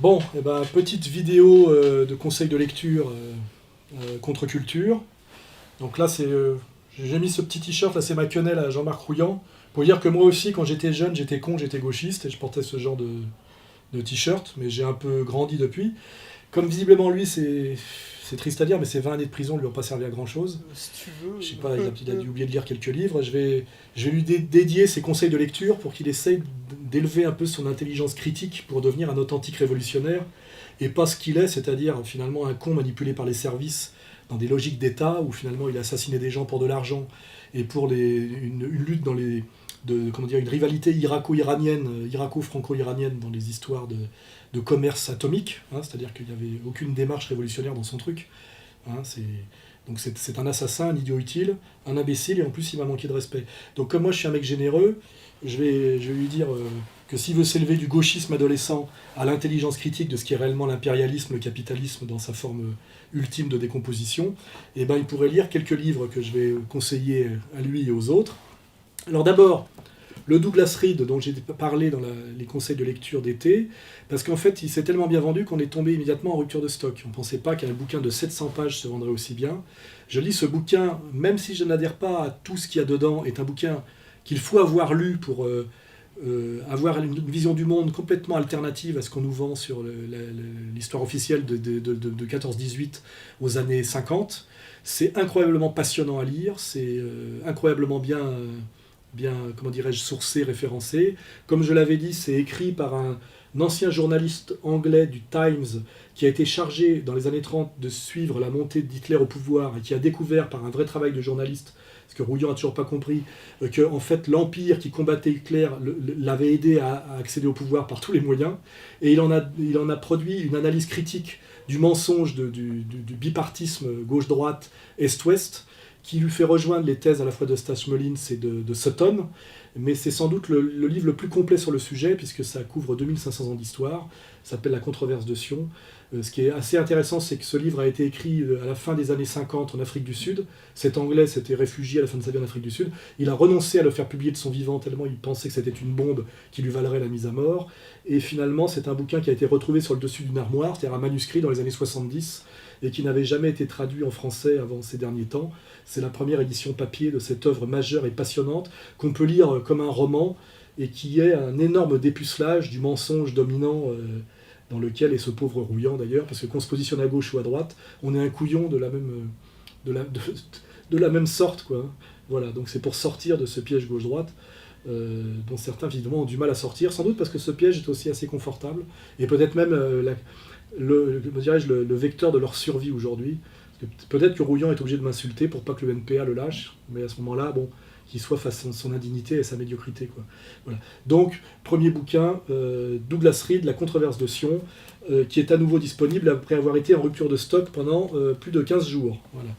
Bon, eh ben, petite vidéo de conseil de lecture contre-culture. Donc là, j'ai mis ce petit t-shirt, là c'est ma quenelle à Jean-Marc Rouillant, pour dire que moi aussi, quand j'étais jeune, j'étais con, j'étais gauchiste, et je portais ce genre de t-shirt, mais j'ai un peu grandi depuis. Comme visiblement lui, c'est triste à dire, mais ces 20 années de prison ne lui ont pas servi à grand-chose. Si tu veux. Je sais pas, il a dû oublier de lire quelques livres. Je vais lui dédier ses conseils de lecture pour qu'il essaye d'élever un peu son intelligence critique pour devenir un authentique révolutionnaire, et pas ce qu'il est, c'est-à-dire finalement un con manipulé par les services dans des logiques d'État, où finalement il a assassiné des gens pour de l'argent et pour une lutte dans comment dire, une rivalité irako-iranienne, irako-franco-iranienne dans les histoires de commerce atomique, hein, c'est-à-dire qu'il n'y avait aucune démarche révolutionnaire dans son truc. Hein, donc c'est un assassin, un idiot utile, un imbécile, et en plus il m'a manqué de respect. Donc comme moi je suis un mec généreux, je vais lui dire que s'il veut s'élever du gauchisme adolescent à l'intelligence critique de ce qui est réellement l'impérialisme, le capitalisme dans sa forme ultime de décomposition, eh ben, il pourrait lire quelques livres que je vais conseiller à lui et aux autres. Alors d'abord, le Douglas Reed dont j'ai parlé dans les conseils de lecture d'été, parce qu'en fait il s'est tellement bien vendu qu'on est tombé immédiatement en rupture de stock. On ne pensait pas qu'un bouquin de 700 pages se vendrait aussi bien. Je lis ce bouquin, même si je n'adhère pas à tout ce qu'il y a dedans, est un bouquin qu'il faut avoir lu pour avoir une vision du monde complètement alternative à ce qu'on nous vend sur l'histoire officielle de 14-18 aux années 50. C'est incroyablement passionnant à lire, c'est incroyablement bien, comment dirais-je, sourcé, référencé. Comme je l'avais dit, c'est écrit par un ancien journaliste anglais du Times qui a été chargé dans les années 30 de suivre la montée d'Hitler au pouvoir et qui a découvert par un vrai travail de journaliste, parce que Rouillant n'a toujours pas compris, que en fait, l'Empire qui combattait Hitler l'avait aidé à accéder au pouvoir par tous les moyens. Et il en a produit une analyse critique du mensonge du bipartisme gauche-droite, est-ouest, qui lui fait rejoindre les thèses à la fois de Stas Mullins et de Sutton, mais c'est sans doute le livre le plus complet sur le sujet, puisque ça couvre 2500 ans d'histoire, ça s'appelle La controverse de Sion. Ce qui est assez intéressant, c'est que ce livre a été écrit à la fin des années 50 en Afrique du Sud. Cet Anglais s'était réfugié à la fin de sa vie en Afrique du Sud. Il a renoncé à le faire publier de son vivant, tellement il pensait que c'était une bombe qui lui valerait la mise à mort. Et finalement, c'est un bouquin qui a été retrouvé sur le dessus d'une armoire, c'est-à-dire un manuscrit dans les années 70, et qui n'avait jamais été traduit en français avant ces derniers temps. C'est la première édition papier de cette œuvre majeure et passionnante qu'on peut lire comme un roman et qui est un énorme dépucelage du mensonge dominant dans lequel est ce pauvre Rouillant d'ailleurs, parce que qu'on se positionne à gauche ou à droite, on est un couillon de la même sorte, quoi. Voilà, donc c'est pour sortir de ce piège gauche-droite dont certains visiblement ont du mal à sortir, sans doute parce que ce piège est aussi assez confortable, et peut-être même le vecteur de leur survie aujourd'hui. Peut-être que Rouillant est obligé de m'insulter pour pas que le NPA le lâche, mais à ce moment-là, bon, qu'il soit face à son indignité et sa médiocrité, quoi. Voilà. Donc, premier bouquin, Douglas Reed, La controverse de Sion, qui est à nouveau disponible après avoir été en rupture de stock pendant plus de 15 jours. Voilà.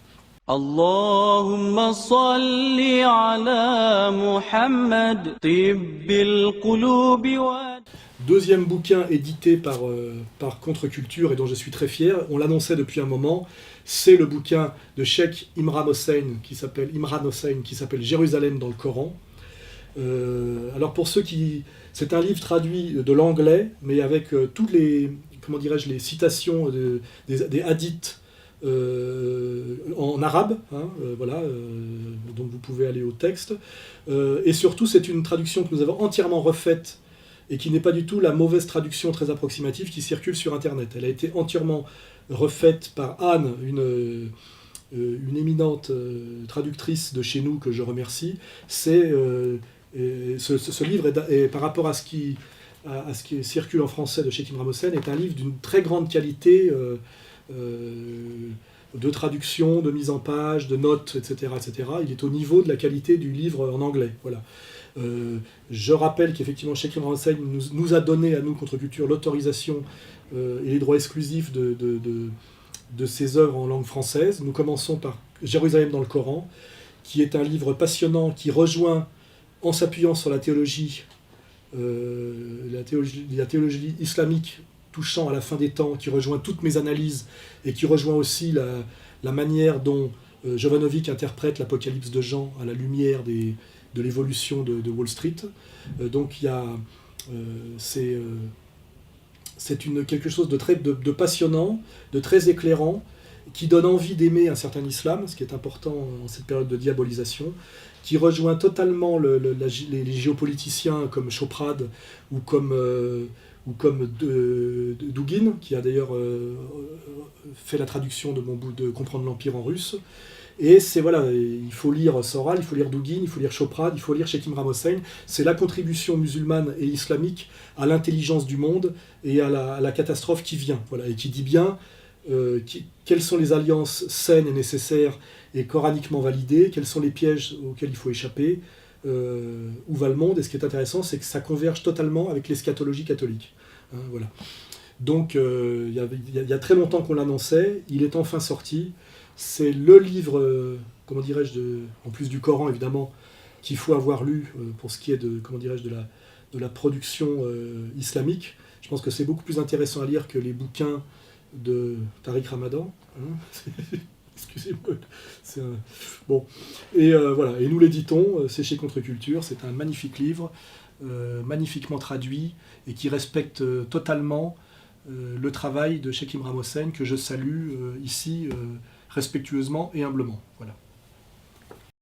اللهم صل على محمد طب القلوب Deuxième bouquin édité par Contre-Culture et dont je suis très fier, on l'annonçait depuis un moment, c'est le bouquin de Cheikh Imran Hossein qui s'appelle Jérusalem dans le Coran. Alors pour ceux qui... C'est un livre traduit de l'anglais, mais avec toutes les, comment dirais-je, les citations des hadiths en arabe, hein, voilà, donc vous pouvez aller au texte. Et surtout, c'est une traduction que nous avons entièrement refaite et qui n'est pas du tout la mauvaise traduction très approximative qui circule sur Internet. Elle a été entièrement refaite par Anne, une éminente traductrice de chez nous que je remercie. Ce livre, par rapport à ce qui circule en français de Cheikh Imran Hossein, est un livre d'une très grande qualité de traduction, de mise en page, de notes, etc., etc. Il est au niveau de la qualité du livre en anglais. Voilà. Je rappelle qu'effectivement Cheikh Imran Hossein nous a donné à nous, Contre-Culture, l'autorisation et les droits exclusifs de ses œuvres en langue française. Nous commençons par Jérusalem dans le Coran, qui est un livre passionnant qui rejoint, en s'appuyant sur la théologie islamique touchant à la fin des temps, qui rejoint toutes mes analyses et qui rejoint aussi la manière dont Jovanovic interprète l'Apocalypse de Jean à la lumière de l'évolution de Wall Street. Donc il y a c'est quelque chose de passionnant, de très éclairant, qui donne envie d'aimer un certain islam, ce qui est important en cette période de diabolisation, qui rejoint totalement les géopoliticiens comme Choprade ou comme Douguin, qui a d'ailleurs fait la traduction de mon bout de Comprendre l'Empire en russe. Et c'est voilà, il faut lire Soral, il faut lire Douguin, il faut lire Choprade, il faut lire Cheikh Imran Hossein. C'est la contribution musulmane et islamique à l'intelligence du monde et à la catastrophe qui vient. Voilà, et qui dit bien quelles sont les alliances saines et nécessaires et coraniquement validées, quels sont les pièges auxquels il faut échapper, où va le monde. Et ce qui est intéressant, c'est que ça converge totalement avec l'eschatologie catholique. Hein, voilà. Donc il y a très longtemps qu'on l'annonçait, il est enfin sorti. C'est le livre, comment dirais-je, en plus du Coran évidemment, qu'il faut avoir lu pour ce qui est de, comment dirais-je, de la production islamique. Je pense que c'est beaucoup plus intéressant à lire que les bouquins de Tariq Ramadan. Hein. Excusez-moi. Bon. Et voilà. Et nous l'éditons, c'est chez Contre-Culture. C'est un magnifique livre, magnifiquement traduit et qui respecte totalement le travail de Cheikh Imran Hossein, que je salue ici respectueusement et humblement. Voilà.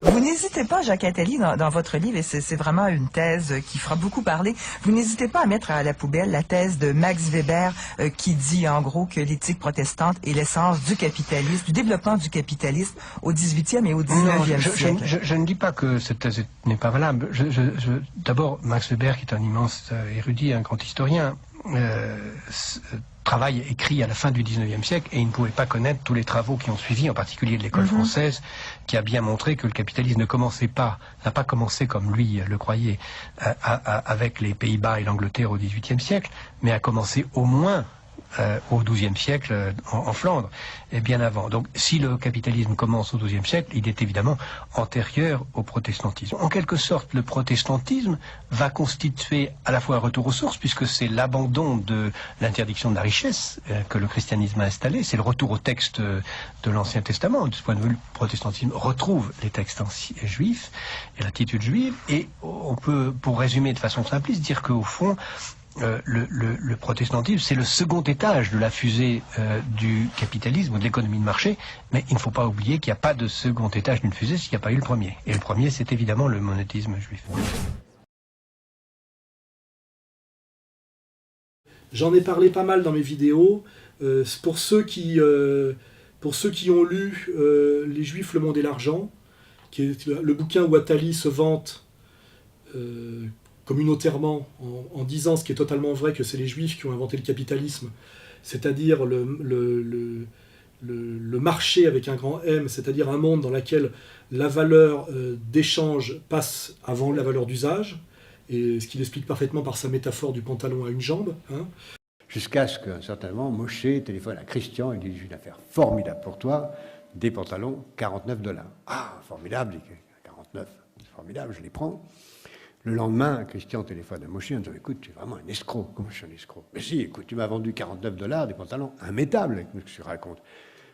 Vous n'hésitez pas, Jacques Attali, dans votre livre, et c'est vraiment une thèse qui fera beaucoup parler, vous n'hésitez pas à mettre à la poubelle la thèse de Max Weber qui dit en gros que l'éthique protestante est l'essence du capitalisme, du développement du capitalisme au XVIIIe et au XIXe siècle. Je ne dis pas que cette thèse n'est pas valable. D'abord, Max Weber, qui est un immense érudit, un grand historien, écrit à la fin du XIXe siècle, et il ne pouvait pas connaître tous les travaux qui ont suivi, en particulier de l'école française, qui a bien montré que le capitalisme n'a pas commencé comme lui le croyait avec les Pays-Bas et l'Angleterre au XVIIIe siècle, mais a commencé au moins au XIIe siècle en Flandre, et bien avant. Donc si le capitalisme commence au XIIe siècle, il est évidemment antérieur au protestantisme. En quelque sorte, le protestantisme va constituer à la fois un retour aux sources, puisque c'est l'abandon de l'interdiction de la richesse que le christianisme a installé, c'est le retour au texte de l'Ancien Testament. De ce point de vue, le protestantisme retrouve les textes juifs et l'attitude juive, et on peut, pour résumer de façon simpliste, dire qu'au fond, le protestantisme, c'est le second étage de la fusée du capitalisme ou de l'économie de marché, mais il ne faut pas oublier qu'il n'y a pas de second étage d'une fusée s'il n'y a pas eu le premier. Et le premier, c'est évidemment le monothéisme juif. J'en ai parlé pas mal dans mes vidéos. Pour ceux qui ont lu Les Juifs, le monde et l'argent, qui est le bouquin où Attali se vante communautairement en disant ce qui est totalement vrai, que c'est les Juifs qui ont inventé le capitalisme, c'est-à-dire le marché avec un grand M, c'est-à-dire un monde dans lequel la valeur d'échange passe avant la valeur d'usage, et ce qu'il explique parfaitement par sa métaphore du pantalon à une jambe. Hein. Jusqu'à ce qu'un certain moment, Moshe téléphone à Christian et dit « J'ai une affaire formidable pour toi, des pantalons, $49. » Ah, formidable, 49, c'est formidable, je les prends. Le lendemain, Christian téléphone à Moshe en disant « Écoute, tu es vraiment un escroc. » « Comment je suis un escroc ?»« Mais si, écoute, tu m'as vendu $49, des pantalons immétables, qu'est-ce que tu racontes ? »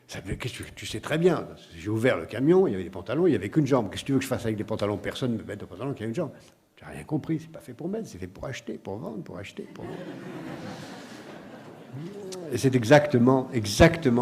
Qu'est-ce que tu sais très bien. J'ai ouvert le camion, il y avait des pantalons, il n'y avait qu'une jambe. Qu'est-ce que tu veux que je fasse avec des pantalons ? Personne ne me met de pantalons qui a une jambe. Tu n'as rien compris, c'est pas fait pour mettre, c'est fait pour acheter, pour vendre, pour acheter, pour vendre. Et c'est exactement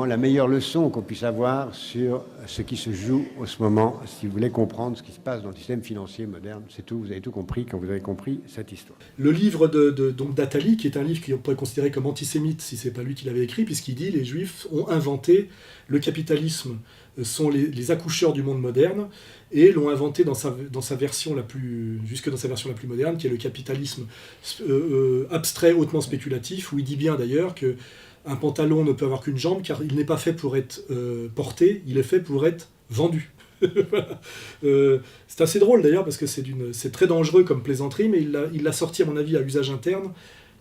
la meilleure leçon qu'on puisse avoir sur ce qui se joue en ce moment, si vous voulez comprendre ce qui se passe dans le système financier moderne. C'est tout, vous avez tout compris quand vous avez compris cette histoire. Le livre donc d'Attali, qui est un livre qu'on pourrait considérer comme antisémite si c'est pas lui qui l'avait écrit, puisqu'il dit les Juifs ont inventé le capitalisme, sont les accoucheurs du monde moderne, et l'ont inventé dans sa version jusque dans sa version la plus moderne, qui est le capitalisme abstrait, hautement spéculatif, où il dit bien d'ailleurs que un pantalon ne peut avoir qu'une jambe, car il n'est pas fait pour être porté, il est fait pour être vendu. Voilà. C'est assez drôle d'ailleurs, parce que c'est très dangereux comme plaisanterie, mais il l'a sorti à mon avis à usage interne,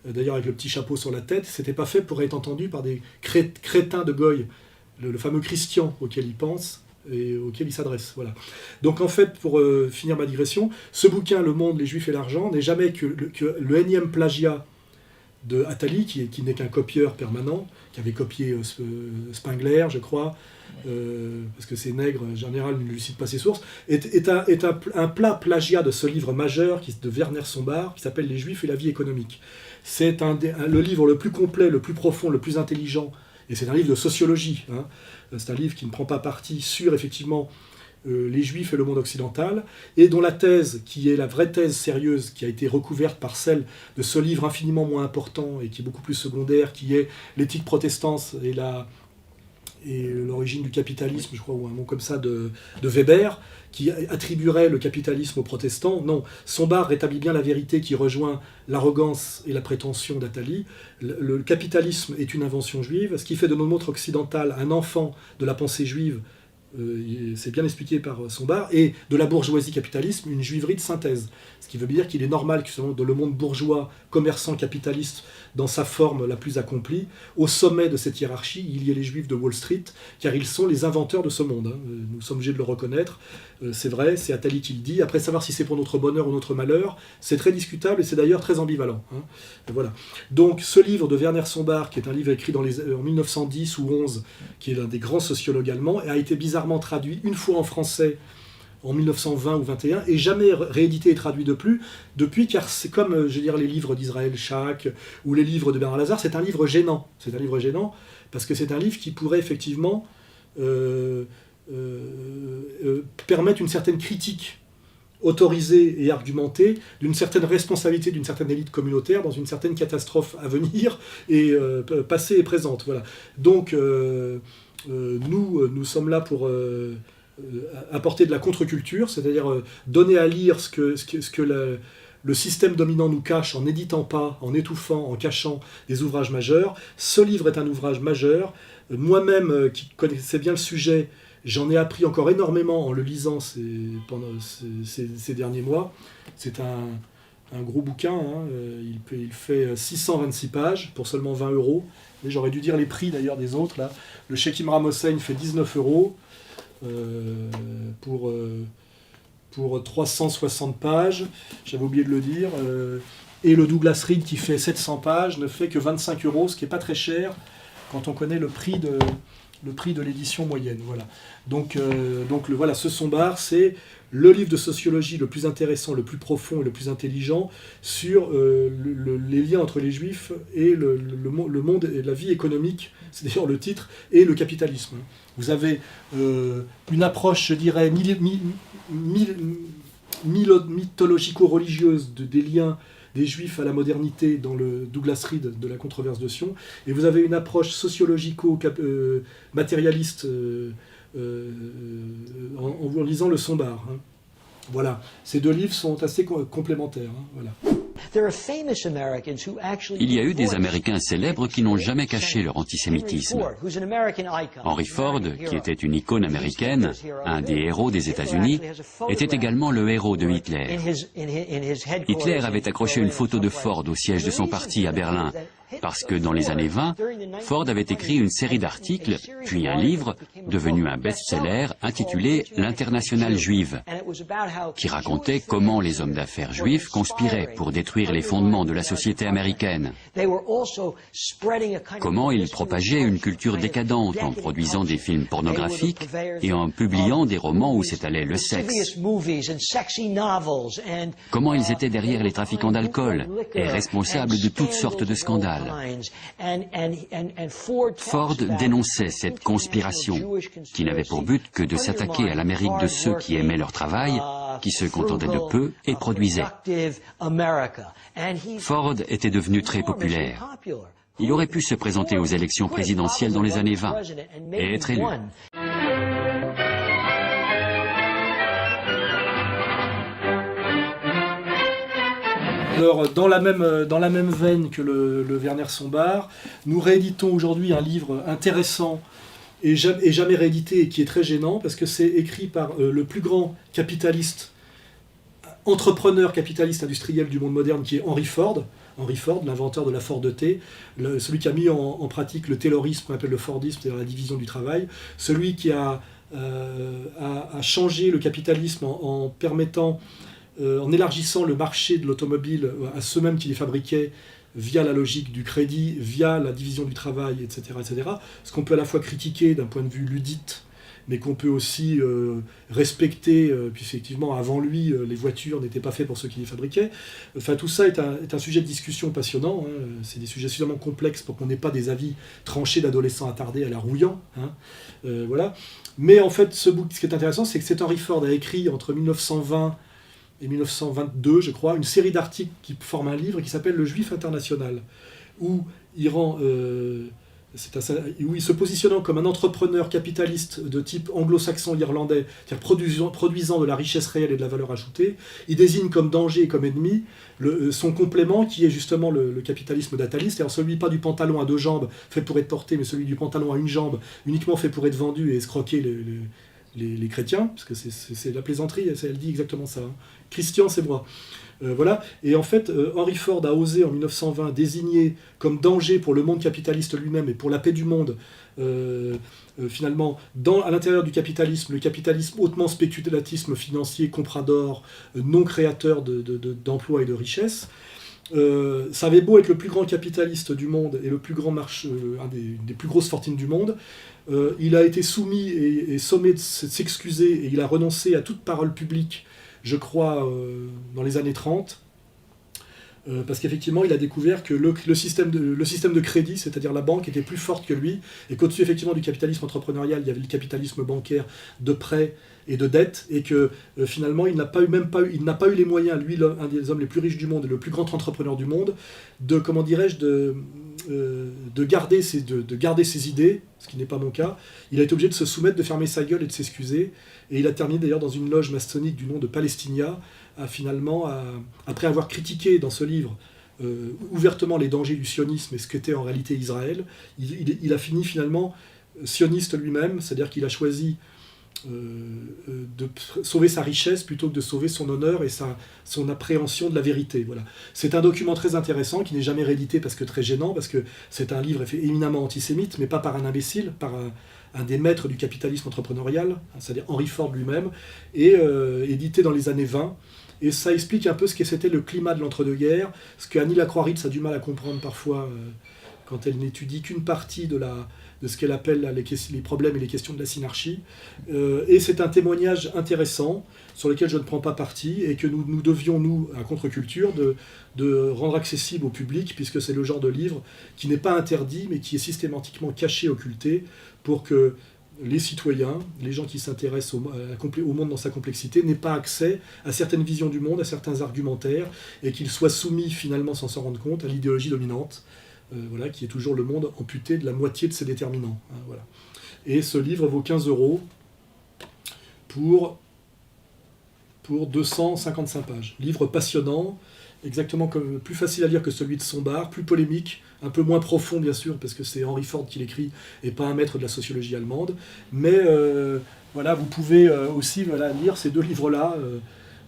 d'ailleurs avec le petit chapeau sur la tête. C'était pas fait pour être entendu par des crétins de Goy, le fameux Christian auquel il pense et auquel il s'adresse. Voilà. Donc en fait, pour finir ma digression, ce bouquin, Le Monde, les Juifs et l'argent, n'est jamais que le énième plagiat de Attali, qui n'est qu'un copieur permanent, qui avait copié Spengler, je crois, parce que ces nègres, en général, ne lui citent pas ses sources, est un plat plagiat de ce livre majeur de Werner Sombart, qui s'appelle « Les Juifs et la vie économique ». C'est le livre le plus complet, le plus profond, le plus intelligent, et c'est un livre de sociologie. Hein. C'est un livre qui ne prend pas parti sur, effectivement, les Juifs et le monde occidental, et dont la thèse, qui est la vraie thèse sérieuse, qui a été recouverte par celle de ce livre infiniment moins important, et qui est beaucoup plus secondaire, qui est l'éthique protestante et l'origine du capitalisme, je crois, ou un mot comme ça, de Weber, qui attribuerait le capitalisme aux protestants. Non, Sombart rétablit bien la vérité qui rejoint l'arrogance et la prétention d'Attali. Le capitalisme est une invention juive, ce qui fait de notre monde occidental un enfant de la pensée juive, c'est bien expliqué par Sombart, et de la bourgeoisie capitalisme, une juiverie de synthèse. Ce qui veut dire qu'il est normal que dans le monde bourgeois, commerçant, capitaliste, dans sa forme la plus accomplie, au sommet de cette hiérarchie, il y ait les Juifs de Wall Street, car ils sont les inventeurs de ce monde. Hein. Nous sommes obligés de le reconnaître. C'est vrai, c'est Attali qui le dit. Après, savoir si c'est pour notre bonheur ou notre malheur, c'est très discutable et c'est d'ailleurs très ambivalent. Hein. Voilà. Donc, ce livre de Werner Sombart, qui est un livre écrit en 1910 ou 11, qui est l'un des grands sociologues allemands, a été bizarrement traduit une fois en français en 1920 ou 21, et jamais réédité et traduit depuis, car c'est comme, je veux dire, les livres d'Israël Schack ou les livres de Bernard Lazare, c'est un livre gênant. C'est un livre gênant parce que c'est un livre qui pourrait effectivement permettre une certaine critique autorisée et argumentée d'une certaine responsabilité d'une certaine élite communautaire dans une certaine catastrophe à venir, et passée et présente. Voilà. Donc, nous sommes là pour apporter de la contre-culture, c'est-à-dire donner à lire ce que le système dominant nous cache en n'éditant pas, en étouffant, en cachant des ouvrages majeurs. Ce livre est un ouvrage majeur. Moi-même, qui connaissais bien le sujet, j'en ai appris encore énormément en le lisant pendant ces derniers mois. C'est un gros bouquin, hein. Il fait 626 pages pour seulement 20 €. Et j'aurais dû dire les prix d'ailleurs des autres. Là. Le Sheikh Imram Hossein fait 19 € pour 360 pages, j'avais oublié de le dire, et le Douglas Reed qui fait 700 pages ne fait que 25 €, ce qui n'est pas très cher quand on connaît le prix de l'édition moyenne. Voilà. Donc voilà, ce Sombart, c'est le livre de sociologie le plus intéressant, le plus profond et le plus intelligent sur les liens entre les Juifs et le monde et la vie économique, c'est d'ailleurs le titre, et le capitalisme. Vous avez une approche, je dirais, mythologico-religieuse des liens des Juifs à la modernité dans le Douglas Reed de la controverse de Sion, et vous avez une approche sociologico-matérialiste en lisant le Sombart. Hein. Voilà, ces deux livres sont assez complémentaires. Hein. Voilà. Il y a eu des Américains célèbres qui n'ont jamais caché leur antisémitisme. Henry Ford, qui était une icône américaine, un des héros des États-Unis, était également le héros de Hitler. Hitler avait accroché une photo de Ford au siège de son parti à Berlin, parce que dans les années 20, Ford avait écrit une série d'articles, puis un livre, devenu un best-seller, intitulé « L'Internationale juive », qui racontait comment les hommes d'affaires juifs conspiraient pour détruire les fondements de la société américaine. Comment ils propageaient une culture décadente en produisant des films pornographiques et en publiant des romans où s'étalait le sexe. Comment ils étaient derrière les trafiquants d'alcool et responsables de toutes sortes de scandales. Ford dénonçait cette conspiration qui n'avait pour but que de s'attaquer à l'Amérique de ceux qui aimaient leur travail, qui se contentaient de peu et produisaient. Ford était devenu très populaire. Il aurait pu se présenter aux élections présidentielles dans les années 20 et être élu. Alors, dans la même veine que le Werner Sombart, nous rééditons aujourd'hui un livre intéressant et jamais réédité, et qui est très gênant, parce que c'est écrit par le plus grand capitaliste, entrepreneur capitaliste industriel du monde moderne, qui est Henry Ford, l'inventeur de la Ford T, celui qui a mis en pratique le taylorisme qu'on appelle le Fordisme, c'est-à-dire la division du travail, celui qui a changé le capitalisme en permettant, en élargissant le marché de l'automobile à ceux-mêmes qui les fabriquaient, via la logique du crédit, via la division du travail, etc., etc. Ce qu'on peut à la fois critiquer d'un point de vue ludite, mais qu'on peut aussi respecter, puis effectivement, avant lui, les voitures n'étaient pas faites pour ceux qui les fabriquaient. Enfin, tout ça est un sujet de discussion passionnant, hein. C'est des sujets suffisamment complexes pour qu'on n'ait pas des avis tranchés d'adolescents attardés à la Rouillant, hein. Voilà. Mais en fait, ce qui est intéressant, c'est que Henry Ford a écrit entre 1920 et 1922, je crois, une série d'articles qui forment un livre qui s'appelle « Le Juif international », où il rend... où il se positionnant comme un entrepreneur capitaliste de type anglo-saxon-irlandais, c'est-à-dire produisant de la richesse réelle et de la valeur ajoutée, il désigne comme danger et comme ennemi son complément qui est justement le capitalisme d'ataliste, c'est-à-dire celui pas du pantalon à 2 jambes fait pour être porté, mais celui du pantalon à 1 jambe uniquement fait pour être vendu et escroquer les chrétiens, parce que c'est la plaisanterie, elle dit exactement ça. Hein. Christian, c'est moi. Voilà. Et en fait, Henry Ford a osé en 1920 désigner comme danger pour le monde capitaliste lui-même et pour la paix du monde, finalement, à l'intérieur du capitalisme, le capitalisme hautement spéculatisme financier, comprador, non créateur d'emplois et de richesses. Ça avait beau être le plus grand capitaliste du monde et le plus grand des plus grosses fortunes du monde, il a été soumis et sommé de s'excuser et il a renoncé à toute parole publique, je crois, dans les années 30, parce qu'effectivement, il a découvert que le système de crédit, c'est-à-dire la banque, était plus forte que lui, et qu'au-dessus, effectivement, du capitalisme entrepreneurial, il y avait le capitalisme bancaire de prêt et de dette, et que finalement, il n'a pas eu les moyens, lui, un des hommes les plus riches du monde, et le plus grand entrepreneur du monde, de, comment dirais-je, de garder ses idées, ce qui n'est pas mon cas. Il a été obligé de se soumettre, de fermer sa gueule et de s'excuser. Et il a terminé d'ailleurs dans une loge maçonnique du nom de Palestinia, après avoir critiqué dans ce livre ouvertement les dangers du sionisme et ce qu'était en réalité Israël, il a fini finalement sioniste lui-même, c'est-à-dire qu'il a choisi de sauver sa richesse plutôt que de sauver son honneur et son appréhension de la vérité. Voilà. C'est un document très intéressant qui n'est jamais réédité parce que très gênant, parce que c'est un livre éminemment antisémite, mais pas par un imbécile, par un des maîtres du capitalisme entrepreneurial, c'est-à-dire Henry Ford lui-même, et édité dans les années 20. Et ça explique un peu ce que c'était le climat de l'entre-deux-guerres, ce que Annie Lacroix-Ritz a du mal à comprendre parfois quand elle n'étudie qu'une partie de ce qu'elle appelle les problèmes et les questions de la synarchie. Et c'est un témoignage intéressant sur lequel je ne prends pas parti et que nous devions, nous, à Contre-Culture, de rendre accessible au public, puisque c'est le genre de livre qui n'est pas interdit, mais qui est systématiquement caché, occulté, pour que les citoyens, les gens qui s'intéressent au monde dans sa complexité, n'aient pas accès à certaines visions du monde, à certains argumentaires, et qu'ils soient soumis finalement, sans s'en rendre compte, à l'idéologie dominante, voilà, qui est toujours le monde amputé de la moitié de ses déterminants. Hein, voilà. Et ce livre vaut 15 € pour 255 pages. Livre passionnant, exactement comme plus facile à lire que celui de Sombart, plus polémique, un peu moins profond bien sûr, parce que c'est Henry Ford qui l'écrit et pas un maître de la sociologie allemande. Mais voilà, vous pouvez aussi lire ces 2 livres-là.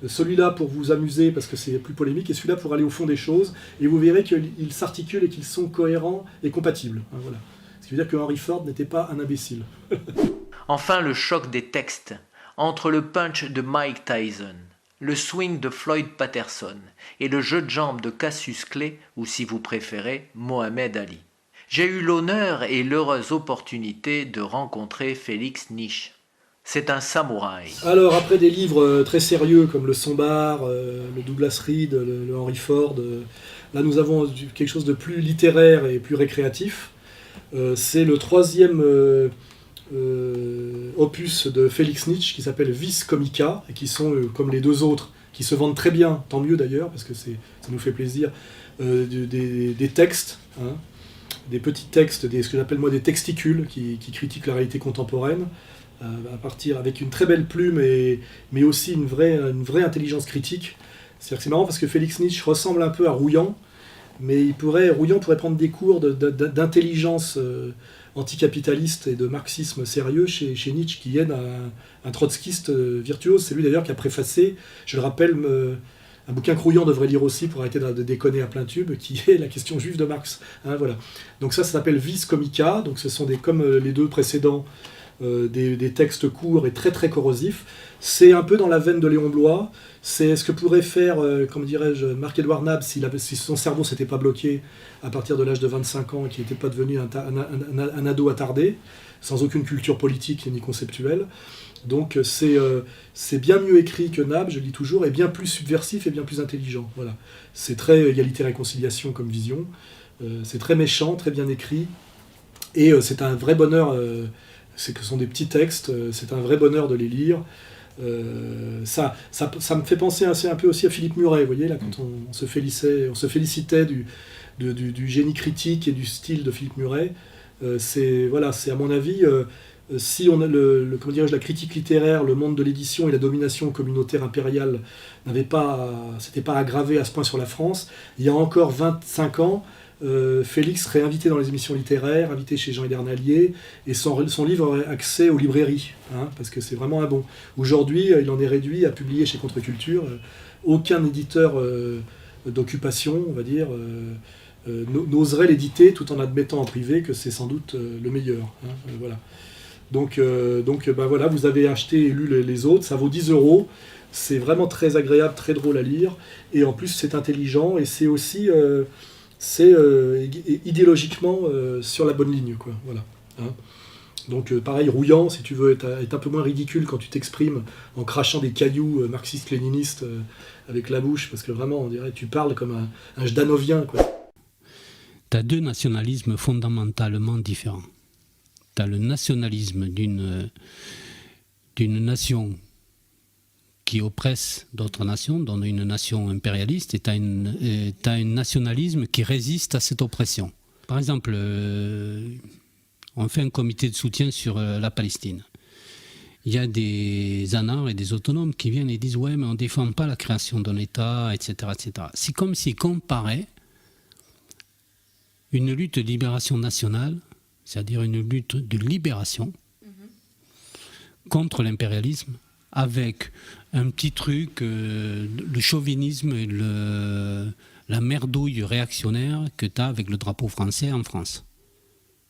Celui-là pour vous amuser parce que c'est plus polémique, et celui-là pour aller au fond des choses, et vous verrez qu'ils s'articulent et qu'ils sont cohérents et compatibles. Hein, voilà. Ce qui veut dire que Henry Ford n'était pas un imbécile. Enfin, le choc des textes, entre le punch de Mike Tyson, le swing de Floyd Patterson et le jeu de jambes de Cassius Clay, ou si vous préférez, Mohamed Ali. J'ai eu l'honneur et l'heureuse opportunité de rencontrer Félix Nietzsche. C'est un samouraï. Alors, après des livres très sérieux comme le Sombart, le Douglas Reed, le Henry Ford, là nous avons quelque chose de plus littéraire et plus récréatif. C'est le 3e opus de Félix Nietzsche qui s'appelle Vis Comica, et qui sont, comme les 2 autres, qui se vendent très bien, tant mieux d'ailleurs, parce que ça nous fait plaisir, des textes, hein, des petits textes, ce que j'appelle moi des texticules, qui critiquent la réalité contemporaine, à partir avec une très belle plume, mais aussi une vraie intelligence critique. C'est-à-dire que c'est marrant parce que Félix Nietzsche ressemble un peu à Rouillant, mais Rouillant pourrait prendre des cours d'intelligence anticapitaliste et de marxisme sérieux chez Nietzsche, qui est un trotskiste virtuose. C'est lui d'ailleurs qui a préfacé, je le rappelle, un bouquin que Rouillant devrait lire aussi pour arrêter de déconner à plein tube, qui est La question juive de Marx. Hein, voilà. Donc ça s'appelle Vis Comica, donc ce sont comme les 2 précédents, des textes courts et très très corrosifs. C'est un peu dans la veine de Léon Bloy. C'est ce que pourrait faire, comme dirais-je, Marc-Édouard Nab si son cerveau s'était pas bloqué à partir de l'âge de 25 ans et qu'il n'était pas devenu un ado attardé, sans aucune culture politique ni conceptuelle. Donc c'est bien mieux écrit que Nab, je le dis toujours, et bien plus subversif et bien plus intelligent. Voilà. C'est très égalité-réconciliation comme vision. C'est très méchant, très bien écrit. Et c'est un vrai bonheur, ce sont des petits textes, c'est un vrai bonheur de les lire. Ça me fait penser un peu aussi à Philippe Muret, vous voyez, là, quand on se félicitait du génie critique et du style de Philippe Muret. C'est à mon avis, si on a la critique littéraire, le monde de l'édition et la domination communautaire impériale s'était pas aggravé à ce point sur la France, il y a encore 25 ans, Félix serait invité dans les émissions littéraires, invité chez Jean Edernalier, et son livre aurait accès aux librairies, parce que c'est vraiment un bon. Aujourd'hui, il en est réduit à publier chez Contre-Culture. Aucun éditeur d'occupation, on va dire, n'oserait l'éditer tout en admettant en privé que c'est sans doute le meilleur. Voilà. Donc voilà, vous avez acheté et lu les autres, ça vaut 10 €. C'est vraiment très agréable, très drôle à lire, et en plus c'est intelligent, et c'est aussi... idéologiquement sur la bonne ligne, quoi. Voilà. Donc pareil, Rouillant, si tu veux être un peu moins ridicule quand tu t'exprimes en crachant des cailloux marxistes-léninistes avec la bouche, parce que vraiment, on dirait, tu parles comme un jdanovien, quoi. Tu as deux nationalismes fondamentalement différents. Tu as le nationalisme d'une nation qui oppresse d'autres nations, dont une nation impérialiste, et tu as un nationalisme qui résiste à cette oppression. Par exemple, on fait un comité de soutien sur la Palestine. Il y a des anards et des autonomes qui viennent et disent « ouais, mais on ne défend pas la création d'un État, etc. etc. » C'est comme s'ils comparaient une lutte de libération nationale, c'est-à-dire une lutte de libération contre l'impérialisme, avec un petit truc, le chauvinisme et la merdouille réactionnaire que tu as avec le drapeau français en France.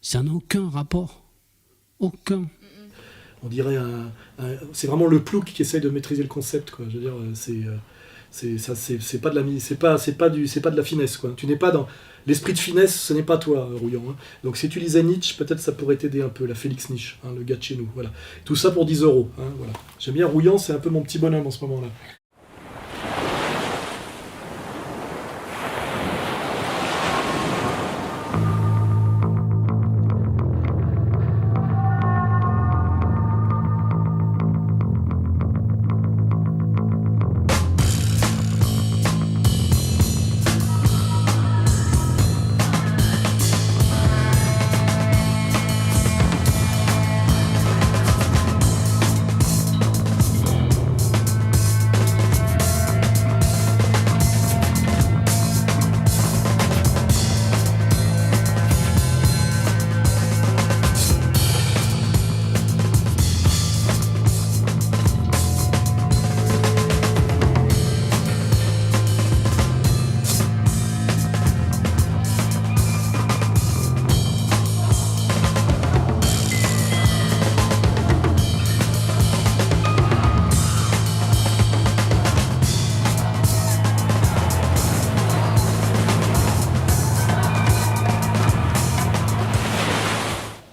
Ça n'a aucun rapport. Aucun. On dirait c'est vraiment le plouc qui essaye de maîtriser le concept, quoi. Je veux dire, c'est pas de la finesse, quoi. Tu n'es pas dans l'esprit de finesse, ce n'est pas toi, Rouillant. Donc si tu lisais Nietzsche, peut-être ça pourrait t'aider un peu, la Félix Nietzsche, le gars de chez nous. Voilà. Tout ça pour 10 €. Voilà. J'aime bien Rouillant, c'est un peu mon petit bonhomme en ce moment-là.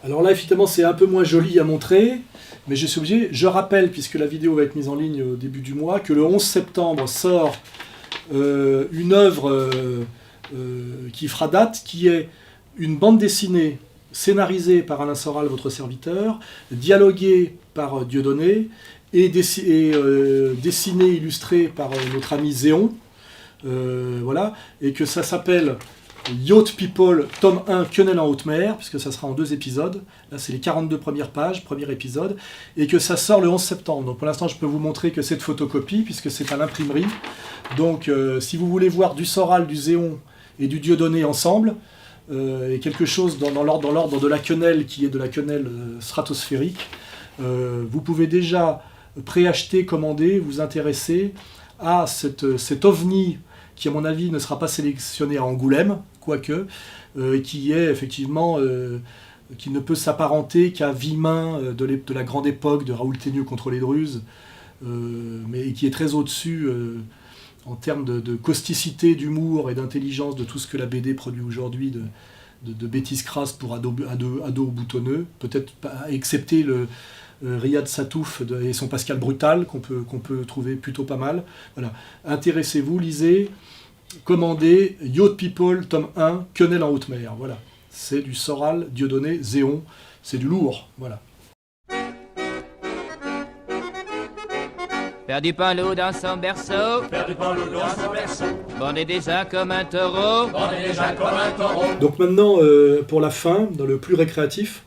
Alors là, effectivement, c'est un peu moins joli à montrer, mais je suis obligé, je rappelle, puisque la vidéo va être mise en ligne au début du mois, que le 11 septembre sort une œuvre qui fera date, qui est une bande dessinée scénarisée par Alain Soral, votre serviteur, dialoguée par Dieudonné, et dessinée, illustrée par notre ami Zéon, voilà, et que ça s'appelle Yacht People, tome 1, Quenelle en haute mer, puisque ça sera en 2 épisodes. Là, c'est les 42 premières pages, premier épisode, et que ça sort le 11 septembre. Donc pour l'instant, je peux vous montrer que c'est de photocopie, puisque c'est à l'imprimerie. Donc si vous voulez voir du Soral, du Zéon et du Dieudonné ensemble, et quelque chose dans l'ordre de la quenelle, qui est de la quenelle stratosphérique, vous pouvez déjà préacheter, commander, vous intéresser à cet ovni qui, à mon avis, ne sera pas sélectionné à Angoulême, quoique, qui est effectivement qui ne peut s'apparenter qu'à Vimain de la grande époque de Raoul Tenieux contre les Druzes, mais qui est très au-dessus en termes de causticité, d'humour et d'intelligence de tout ce que la BD produit aujourd'hui, de bêtises crasses pour ados boutonneux, peut-être excepté le Riyad Satouf et son Pascal Brutal, qu'on peut trouver plutôt pas mal. Voilà. Intéressez-vous, lisez, commandez Yacht People, tome 1, Quenelle en haute mer. Voilà. C'est du Soral, Dieudonné, Zéon. C'est du lourd. Voilà. Faire du pain loup dans son berceau, bandé déjà comme un taureau, Donc maintenant, pour la fin, dans le plus récréatif,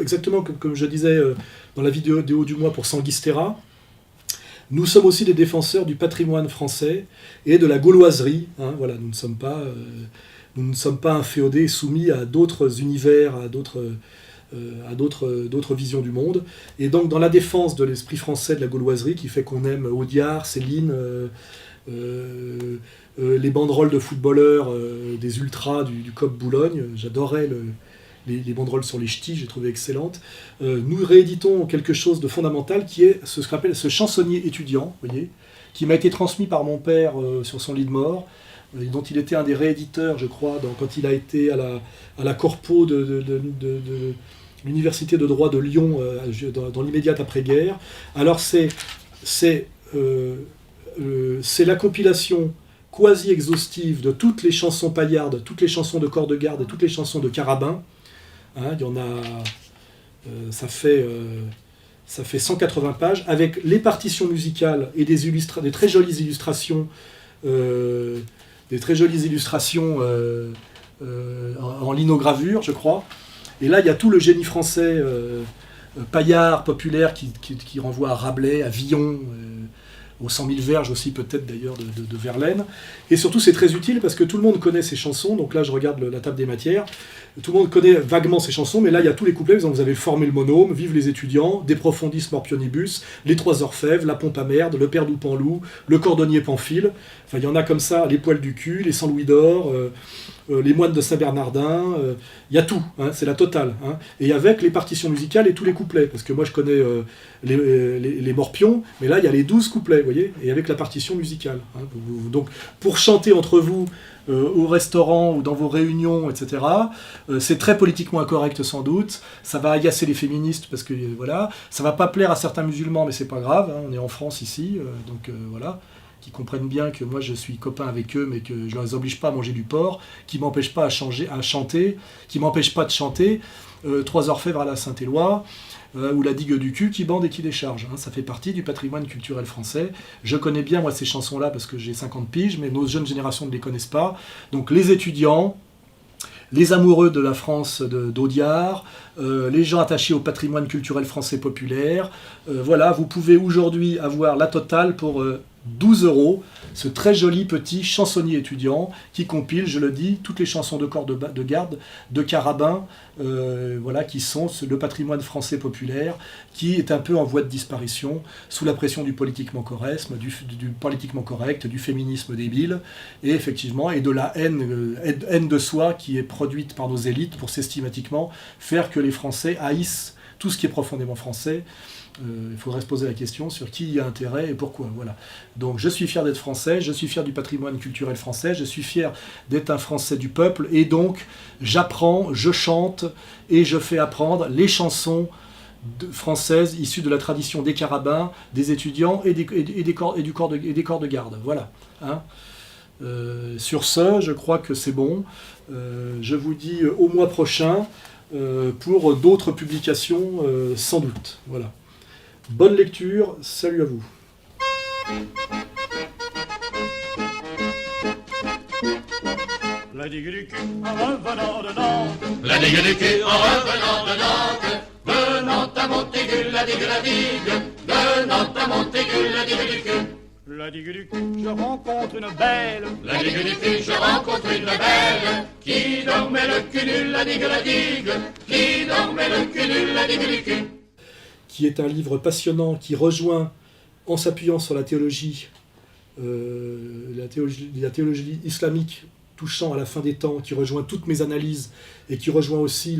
exactement comme je disais dans la vidéo du mois pour Sanguistera, nous sommes aussi des défenseurs du patrimoine français et de la gauloiserie. Hein, voilà, nous ne sommes pas inféodés, soumis à d'autres univers, à d'autres visions du monde. Et donc dans la défense de l'esprit français de la gauloiserie, qui fait qu'on aime Audiard, Céline, les banderoles de footballeurs des ultras du COP Boulogne, j'adorais les banderoles sur les ch'tis, j'ai trouvé excellentes. Nous rééditons quelque chose de fondamental qui est ce qu'on appelle ce chansonnier étudiant, voyez, qui m'a été transmis par mon père sur son lit de mort, dont il était un des rééditeurs, je crois, quand il a été à la Corpo de l'Université de droit de Lyon dans l'immédiate après-guerre. Alors c'est la compilation quasi exhaustive de toutes les chansons paillardes, toutes les chansons de corps de garde et toutes les chansons de Carabin. Hein, il y en a, ça fait 180 pages, avec les partitions musicales et des très jolies illustrations, en linogravure, je crois. Et là, il y a tout le génie français paillard, populaire, qui renvoie à Rabelais, à Villon, aux 100 000 verges aussi peut-être d'ailleurs de Verlaine. Et surtout, c'est très utile parce que tout le monde connaît ces chansons. Donc là, je regarde la table des matières. Tout le monde connaît vaguement ces chansons, mais là, il y a tous les couplets. Vous avez formé le monôme, Vive les étudiants, De profundis morpionibus, Les trois orfèvres, La pompe à merde, Le père Panlou, Le cordonnier Pamphile. Enfin, il y en a comme ça, Les poils du cul, Les 100 louis d'or, Les moines de Saint-Bernardin. Il y a tout, hein, c'est la totale. Hein. Et avec les partitions musicales et tous les couplets. Parce que moi, je connais les morpions, mais là, il y a les 12 couplets, vous voyez, et avec la partition musicale. Hein. Donc, pour chanter entre vous, au restaurant ou dans vos réunions, etc. C'est très politiquement incorrect sans doute. Ça va agacer les féministes parce que voilà, ça va pas plaire à certains musulmans, mais c'est pas grave. Hein, on est en France ici, donc voilà, qui comprennent bien que moi je suis copain avec eux, mais que je ne les oblige pas à manger du porc, qui m'empêche pas à chanter, qui m'empêche pas de chanter. Trois orfèvres à la Saint-Éloi. Ou la digue du cul qui bande et qui décharge. Hein, ça fait partie du patrimoine culturel français. Je connais bien, moi, ces chansons-là, parce que j'ai 50 piges, mais nos jeunes générations ne les connaissent pas. Donc, les étudiants, les amoureux de la France d'Audiard, les gens attachés au patrimoine culturel français populaire. Voilà, vous pouvez aujourd'hui avoir la totale pour 12 €, ce très joli petit chansonnier étudiant qui compile, je le dis, toutes les chansons de corps de garde, de Carabin, voilà, qui sont le patrimoine français populaire, qui est un peu en voie de disparition, sous la pression du politiquement correct, du féminisme débile, et effectivement, et de la haine de soi qui est produite par nos élites pour systématiquement faire que les Français haïssent tout ce qui est profondément français. Il faudrait se poser la question sur qui y a intérêt et pourquoi. Voilà. Donc je suis fier d'être français, je suis fier du patrimoine culturel français, je suis fier d'être un Français du peuple, et donc j'apprends, je chante et je fais apprendre les chansons françaises issues de la tradition des carabins, des étudiants et des corps de garde. Voilà. Hein. Sur ce, je crois que c'est bon. Je vous dis au mois prochain pour d'autres publications sans doute. Voilà. Bonne lecture, salut à vous. La digue du cul en revenant de Nantes, la digue du cul en revenant de Nantes, de Nantes à Montaigu, la digue, de Nantes à Montaigu, la digue du cul. La digue du cul, je rencontre une belle, la digue du cul, je rencontre une belle, qui dormait le cul nul, la digue, qui dormait le cul nul, la digue du cul. Qui est un livre passionnant, qui rejoint, en s'appuyant sur la théologie islamique touchant à la fin des temps, qui rejoint toutes mes analyses, et qui rejoint aussi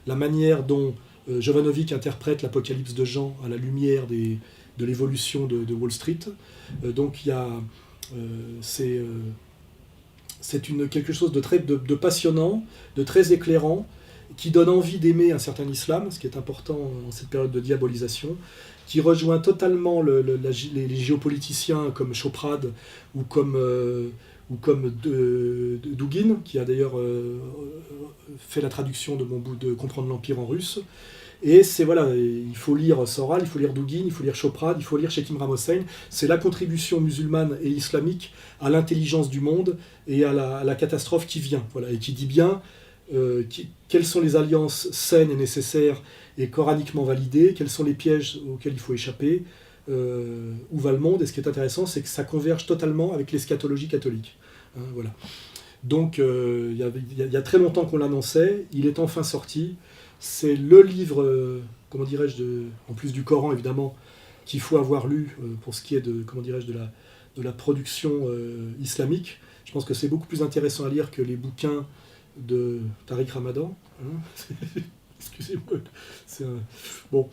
la manière dont Jovanovic interprète l'Apocalypse de Jean à la lumière de l'évolution de Wall Street. Donc il y a, c'est quelque chose de passionnant, de très éclairant, qui donne envie d'aimer un certain islam, ce qui est important en cette période de diabolisation, qui rejoint totalement les géopoliticiens comme Choprad ou comme Dugin, qui a d'ailleurs fait la traduction de mon bout de Comprendre l'Empire en russe. Et c'est voilà, il faut lire Soral, il faut lire Dugin, il faut lire Choprad, il faut lire Shekim Ramosein. C'est la contribution musulmane et islamique à l'intelligence du monde et à la catastrophe qui vient. Voilà, et qui dit bien quelles sont les alliances saines et nécessaires et coraniquement validées, quels sont les pièges auxquels il faut échapper, où va le monde. Et ce qui est intéressant, c'est que ça converge totalement avec l'eschatologie catholique. Hein, voilà. Donc il y a très longtemps qu'on l'annonçait, il est enfin sorti. C'est le livre, comment dirais-je, en plus du Coran évidemment, qu'il faut avoir lu pour ce qui est de, comment dirais-je, de la production islamique. Je pense que c'est beaucoup plus intéressant à lire que les bouquins de Tariq Ramadan. Hein. Excusez-moi. Bon.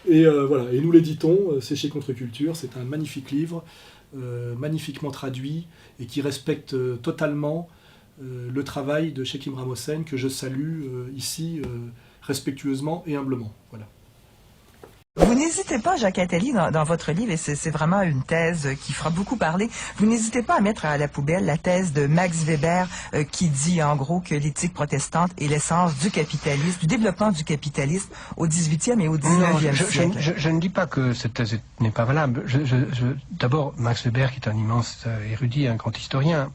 Et voilà. Et nous l'éditons, c'est chez Contre-Culture. C'est un magnifique livre, magnifiquement traduit et qui respecte totalement le travail de Shekim Ramosein que je salue ici respectueusement et humblement. Voilà. Vous n'hésitez pas, Jacques Attali, dans votre livre, et c'est vraiment une thèse qui fera beaucoup parler, vous n'hésitez pas à mettre à la poubelle la thèse de Max Weber qui dit en gros que l'éthique protestante est l'essence du capitalisme, du développement du capitalisme au XVIIIe et au XIXe siècle. Je ne dis pas que cette thèse n'est pas valable. D'abord, Max Weber, qui est un immense érudit, un grand historien,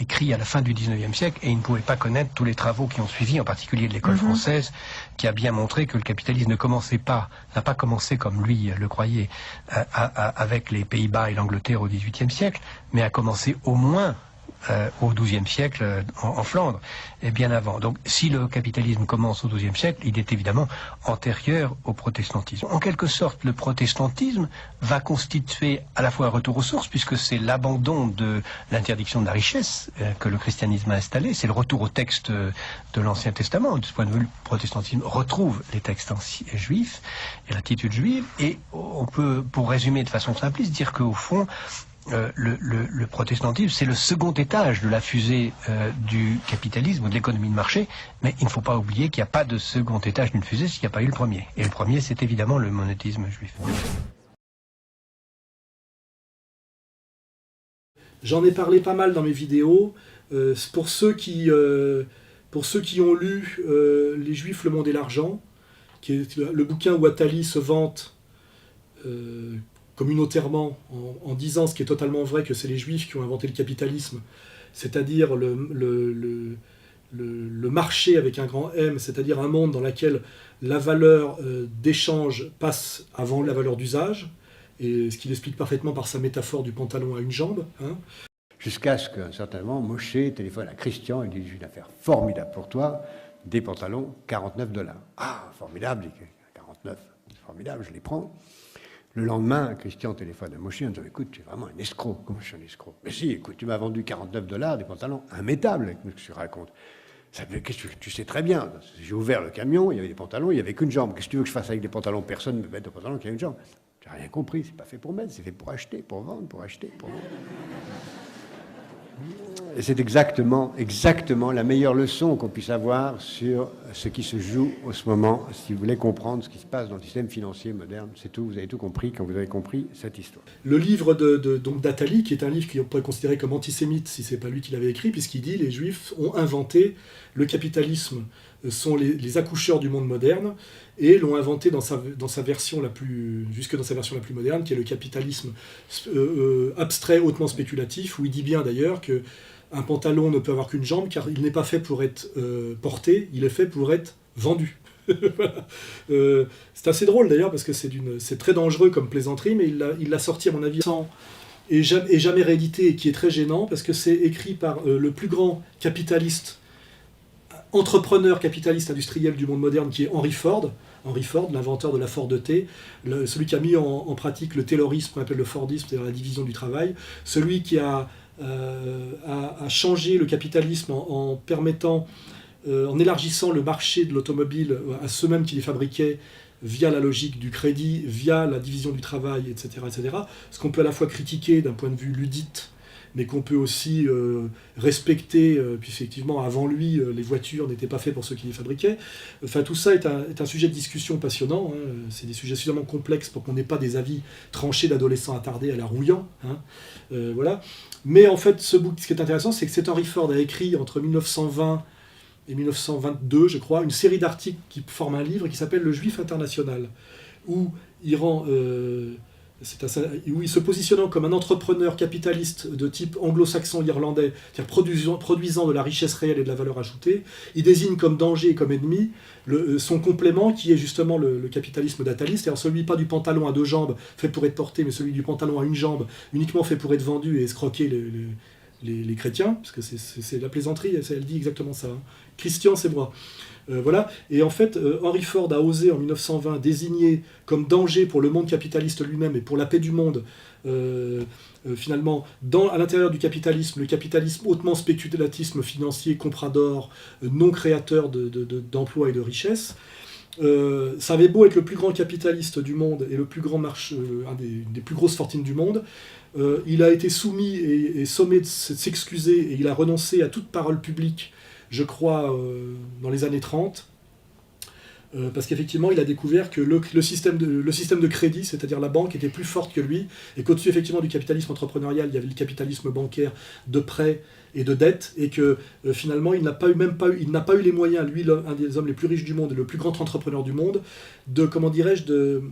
écrit à la fin du XIXe siècle, et il ne pouvait pas connaître tous les travaux qui ont suivi, en particulier de l'école française, qui a bien montré que le capitalisme n'a pas commencé comme lui le croyait, avec les Pays-Bas et l'Angleterre au XVIIIe siècle, mais a commencé au moins au XIIe siècle en Flandre, et bien avant. Donc si le capitalisme commence au XIIe siècle, il est évidemment antérieur au protestantisme. En quelque sorte, le protestantisme va constituer à la fois un retour aux sources, puisque c'est l'abandon de l'interdiction de la richesse que le christianisme a installé, c'est le retour au texte de l'Ancien Testament. De ce point de vue, le protestantisme retrouve les textes juifs et l'attitude juive, et on peut, pour résumer de façon simpliste, dire qu'au fond, le protestantisme, c'est le second étage de la fusée du capitalisme ou de l'économie de marché, mais il ne faut pas oublier qu'il n'y a pas de second étage d'une fusée s'il n'y a pas eu le premier. Et le premier, c'est évidemment le monothéisme juif. J'en ai parlé pas mal dans mes vidéos. Pour ceux qui ont lu Les Juifs, le monde et l'argent, qui est le bouquin où Attali se vante communautairement en disant ce qui est totalement vrai, que c'est les Juifs qui ont inventé le capitalisme, c'est-à-dire le marché avec un grand M, c'est-à-dire un monde dans lequel la valeur d'échange passe avant la valeur d'usage, et ce qu'il explique parfaitement par sa métaphore du pantalon à une jambe. Hein. Jusqu'à ce qu'un certain moment, Moshe téléphone à Christian et dit « J'ai une affaire formidable pour toi, des pantalons, $49. » Ah, formidable, 49, c'est formidable, je les prends. Le lendemain, Christian téléphone à Moshe en disant « Écoute, tu es vraiment un escroc. » « Comment je suis un escroc ?»« Mais si, écoute, tu m'as vendu $49, des pantalons immétables. » Qu'est-ce que tu racontes ? Tu sais très bien. J'ai ouvert le camion, il y avait des pantalons, il n'y avait qu'une jambe. Qu'est-ce que tu veux que je fasse avec des pantalons ? Personne ne me met de pantalons qui a une jambe. Tu n'as rien compris, c'est pas fait pour mettre, c'est fait pour acheter, pour vendre, pour acheter, pour vendre. Et c'est exactement la meilleure leçon qu'on puisse avoir sur ce qui se joue en ce moment, si vous voulez comprendre ce qui se passe dans le système financier moderne. C'est tout, vous avez tout compris quand vous avez compris cette histoire. Le livre donc d'Attali, qui est un livre qu'on pourrait considérer comme antisémite si c'est pas lui qui l'avait écrit, puisqu'il dit les Juifs ont inventé le capitalisme, sont les accoucheurs du monde moderne, et l'ont inventé dans sa version jusque dans sa version la plus moderne, qui est le capitalisme abstrait, hautement spéculatif, où il dit bien d'ailleurs que un pantalon ne peut avoir qu'une jambe, car il n'est pas fait pour être porté, il est fait pour être vendu. Voilà. C'est assez drôle d'ailleurs, parce que c'est très dangereux comme plaisanterie, mais il l'a sorti à mon avis sans et jamais réédité, et qui est très gênant, parce que c'est écrit par le plus grand capitaliste, entrepreneur capitaliste industriel du monde moderne, qui est Henry Ford, l'inventeur de la Ford T, celui qui a mis en pratique le taylorisme, qu'on appelle le Fordisme, c'est-à-dire la division du travail, celui qui a changé le capitalisme en permettant en élargissant le marché de l'automobile à ceux mêmes qui les fabriquaient via la logique du crédit, via la division du travail, etc., ce qu'on peut à la fois critiquer d'un point de vue ludite, mais qu'on peut aussi respecter, puisqu'effectivement, avant lui, les voitures n'étaient pas faites pour ceux qui les fabriquaient. Enfin, tout ça est un sujet de discussion passionnant. Hein. C'est des sujets suffisamment complexes pour qu'on n'ait pas des avis tranchés d'adolescents attardés à la Rouillant. Hein. Voilà. Mais en fait, ce qui est intéressant, c'est que cet Henry Ford a écrit entre 1920 et 1922, je crois, une série d'articles qui forment un livre qui s'appelle Le Juif international, où il rend... où il se positionnant comme un entrepreneur capitaliste de type anglo-saxon irlandais, c'est-à-dire produisant de la richesse réelle et de la valeur ajoutée, il désigne comme danger et comme ennemi son complément qui est justement le capitalisme nataliste, c'est-à-dire celui pas du pantalon à 2 jambes fait pour être porté, mais celui du pantalon à 1 jambe uniquement fait pour être vendu et escroquer les chrétiens, parce que c'est la plaisanterie, elle dit exactement ça. Hein. Christian, c'est moi. Voilà. Et en fait, Henry Ford a osé en 1920 désigner comme danger pour le monde capitaliste lui-même et pour la paix du monde, finalement, à l'intérieur du capitalisme, le capitalisme hautement spéculatisme financier, comprador, non créateur d'emplois et de richesses. Ça avait beau être le plus grand capitaliste du monde et le plus grand des plus grosses fortunes du monde, il a été soumis et sommé de s'excuser et il a renoncé à toute parole publique, je crois, dans les années 30, parce qu'effectivement, il a découvert que le système de crédit, c'est-à-dire la banque, était plus forte que lui, et qu'au-dessus, effectivement, du capitalisme entrepreneurial, il y avait le capitalisme bancaire de prêt et de dette, et que finalement, il n'a pas eu les moyens, lui, un des hommes les plus riches du monde, et le plus grand entrepreneur du monde, de, comment dirais-je, de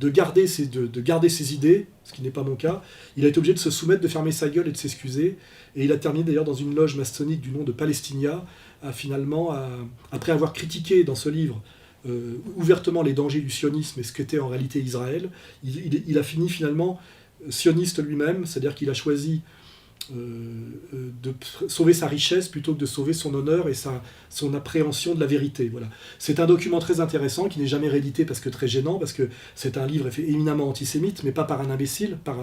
garder ses idées, ce qui n'est pas mon cas. Il a été obligé de se soumettre, de fermer sa gueule et de s'excuser. Et il a terminé d'ailleurs dans une loge maçonnique du nom de Palestinia, après avoir critiqué dans ce livre ouvertement les dangers du sionisme et ce qu'était en réalité Israël, il a fini finalement sioniste lui-même, c'est-à-dire qu'il a choisi de sauver sa richesse plutôt que de sauver son honneur et son appréhension de la vérité. Voilà. C'est un document très intéressant qui n'est jamais réédité parce que très gênant, parce que c'est un livre éminemment antisémite, mais pas par un imbécile, par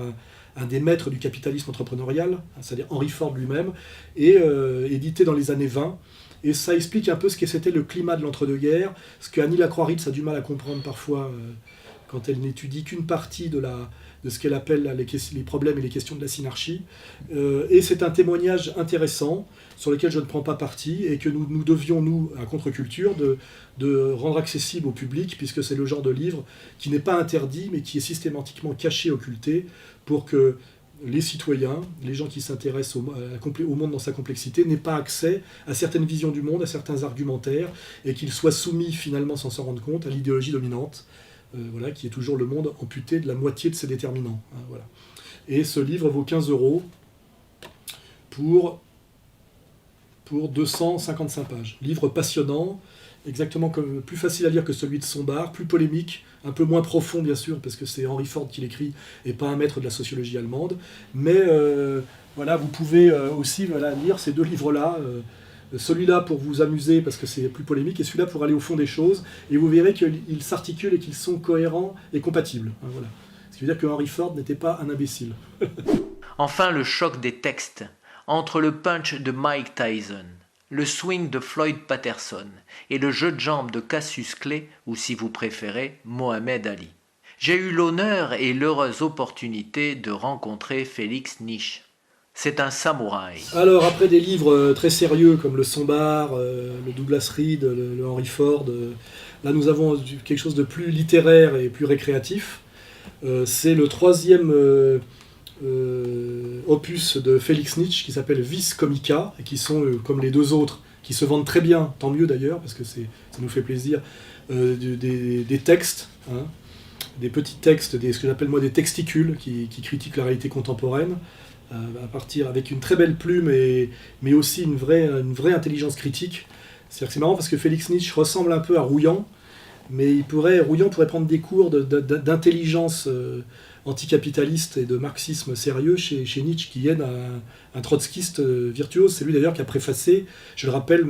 un des maîtres du capitalisme entrepreneurial, c'est-à-dire Henry Ford lui-même, et édité dans les années 20. Et ça explique un peu ce que c'était le climat de l'entre-deux-guerres, ce que Annie Lacroix-Ritz a du mal à comprendre parfois quand elle n'étudie qu'une partie de ce qu'elle appelle les problèmes et les questions de la synarchie. Et c'est un témoignage intéressant sur lequel je ne prends pas parti et que nous devions, nous, à Contre-Culture, de rendre accessible au public, puisque c'est le genre de livre qui n'est pas interdit, mais qui est systématiquement caché, occulté, pour que les citoyens, les gens qui s'intéressent au monde dans sa complexité, n'aient pas accès à certaines visions du monde, à certains argumentaires, et qu'ils soient soumis finalement, sans s'en rendre compte, à l'idéologie dominante, voilà, qui est toujours le monde amputé de la moitié de ses déterminants. Hein, voilà. Et ce livre vaut 15 € pour 255 pages. Livre passionnant, exactement comme plus facile à lire que celui de Sombart, plus polémique, un peu moins profond bien sûr, parce que c'est Henry Ford qui l'écrit et pas un maître de la sociologie allemande. Mais voilà, vous pouvez aussi lire ces 2 livres-là. Celui-là pour vous amuser parce que c'est plus polémique, et celui-là pour aller au fond des choses, et vous verrez qu'ils s'articulent et qu'ils sont cohérents et compatibles. Hein, voilà. Ce qui veut dire que Henry Ford n'était pas un imbécile. Enfin, le choc des textes, entre le punch de Mike Tyson, le swing de Floyd Patterson et le jeu de jambes de Cassius Clay, ou si vous préférez, Mohamed Ali. J'ai eu l'honneur et l'heureuse opportunité de rencontrer Félix Nietzsche. C'est un samouraï. Alors, après des livres très sérieux comme le Sombart, le Douglas Reed, le Henry Ford, là nous avons quelque chose de plus littéraire et plus récréatif. C'est le 3e opus de Félix Nietzsche qui s'appelle Vis Comica, et qui sont, comme les 2 autres, qui se vendent très bien, tant mieux d'ailleurs, parce que ça nous fait plaisir, des textes, hein, des petits textes, ce que j'appelle moi des texticules, qui critiquent la réalité contemporaine, à partir avec une très belle plume, mais aussi une vraie intelligence critique. C'est-à-dire que c'est marrant parce que Félix Nietzsche ressemble un peu à Rouillant, mais Rouillant pourrait prendre des cours d'intelligence anticapitaliste et de marxisme sérieux chez Nietzsche, qui est un trotskiste virtuose. C'est lui d'ailleurs qui a préfacé, je le rappelle,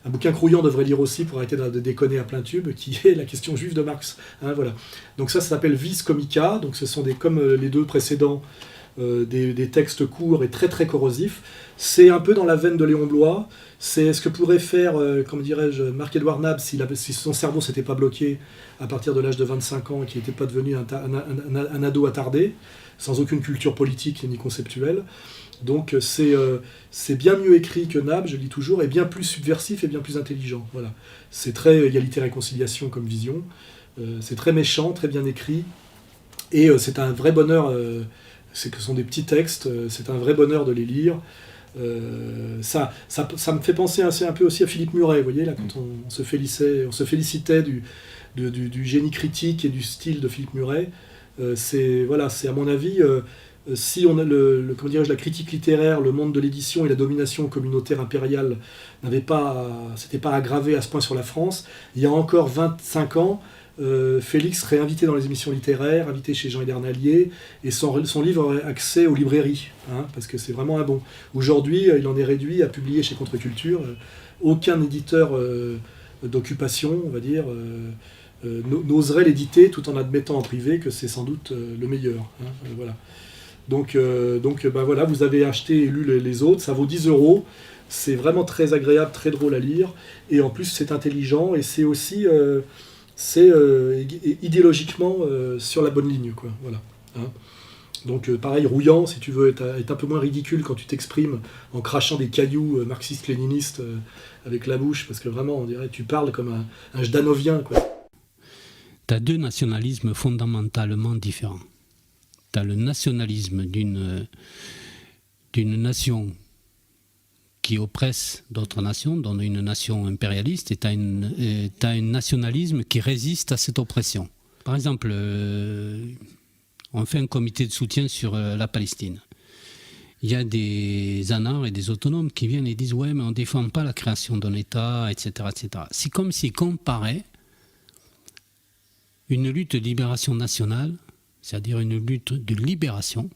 un bouquin que Rouillant devrait lire aussi pour arrêter de déconner à plein tube, qui est La question juive de Marx. Hein, voilà. Donc ça s'appelle Vis Comica, donc ce sont comme les 2 précédents, des textes courts et très très corrosifs. C'est un peu dans la veine de Léon Bloy. C'est ce que pourrait faire, comme dirais-je, Marc-Édouard Nab si son cerveau s'était pas bloqué à partir de l'âge de 25 ans et qu'il n'était pas devenu un ado attardé, sans aucune culture politique ni conceptuelle. Donc c'est bien mieux écrit que Nab, je le dis toujours, et bien plus subversif et bien plus intelligent. Voilà. C'est très égalité-réconciliation comme vision. C'est très méchant, très bien écrit. Et c'est un vrai bonheur, ce sont des petits textes, c'est un vrai bonheur de les lire. Ça me fait penser un peu aussi à Philippe Muret, vous voyez, là, quand on se félicitait du génie critique et du style de Philippe Muret. C'est à mon avis, si on a la critique littéraire, le monde de l'édition et la domination communautaire impériale s'était pas aggravé à ce point sur la France, il y a encore 25 ans, Félix serait invité dans les émissions littéraires, invité chez Jean Edernalier, et son livre aurait accès aux librairies, parce que c'est vraiment un bon. Aujourd'hui, il en est réduit à publier chez Contre-Culture. Aucun éditeur d'occupation, on va dire, n'oserait l'éditer tout en admettant en privé que c'est sans doute le meilleur. Voilà. Donc voilà, vous avez acheté et lu les autres, ça vaut 10 €. C'est vraiment très agréable, très drôle à lire, et en plus c'est intelligent, et c'est aussi... idéologiquement sur la bonne ligne, quoi. Voilà. Donc pareil, Rouillant, si tu veux être un peu moins ridicule quand tu t'exprimes en crachant des cailloux marxistes-léninistes avec la bouche, parce que vraiment, on dirait, tu parles comme un jdanovien, quoi. Tu as deux nationalismes fondamentalement différents. Tu as le nationalisme d'une nation qui oppresse d'autres nations, dont une nation impérialiste, et tu as un nationalisme qui résiste à cette oppression. Par exemple, on fait un comité de soutien sur la Palestine. Il y a des anards et des autonomes qui viennent et disent « ouais, mais on ne défend pas la création d'un État, etc. etc. » C'est comme s'ils comparaient une lutte de libération nationale, c'est-à-dire une lutte de libération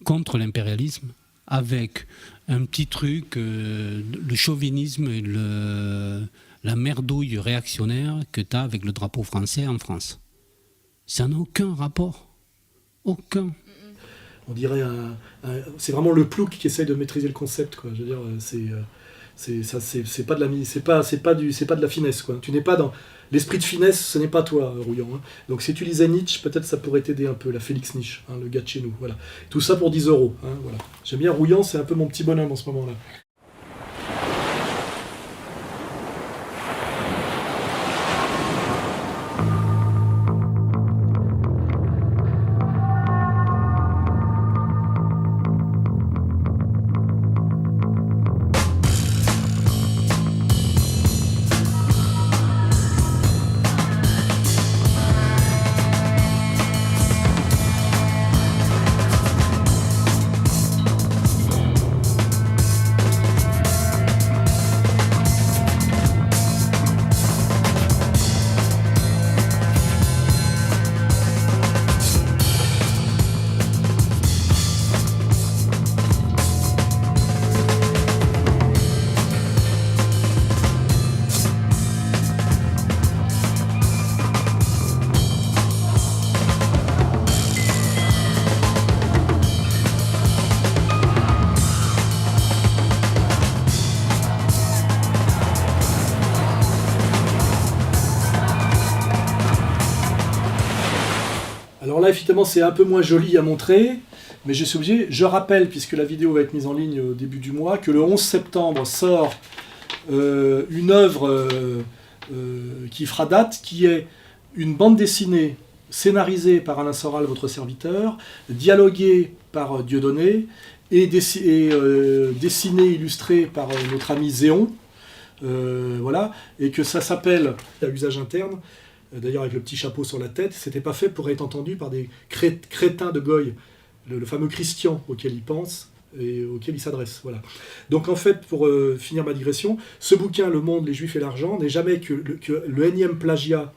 contre l'impérialisme, avec un petit truc, le chauvinisme et la merdouille réactionnaire que tu as avec le drapeau français en France. Ça n'a aucun rapport. Aucun. On dirait c'est vraiment le plouc qui essaye de maîtriser le concept, quoi. Je veux dire, c'est pas de la finesse, quoi. Tu n'es pas dans l'esprit de finesse, ce n'est pas toi, Rouillant. Donc si tu lisais Nietzsche, peut-être ça pourrait t'aider un peu, la Félix Nietzsche, le gars de chez nous. Voilà. Tout ça pour 10 €. Voilà. J'aime bien Rouillant, c'est un peu mon petit bonhomme en ce moment-là. Alors là, effectivement, c'est un peu moins joli à montrer, mais je suis obligé. Je rappelle, puisque la vidéo va être mise en ligne au début du mois, que le 11 septembre sort une œuvre qui fera date, qui est une bande dessinée scénarisée par Alain Soral, votre serviteur, dialoguée par Dieudonné, et dessinée, illustrée par notre ami Zéon. Voilà, et que ça s'appelle à usage interne. D'ailleurs avec le petit chapeau sur la tête, c'était pas fait pour être entendu par des crétins de Goy, le fameux Christian auquel il pense et auquel il s'adresse. Voilà. Donc en fait, pour finir ma digression, ce bouquin, Le Monde, les Juifs et l'argent, n'est jamais que le énième plagiat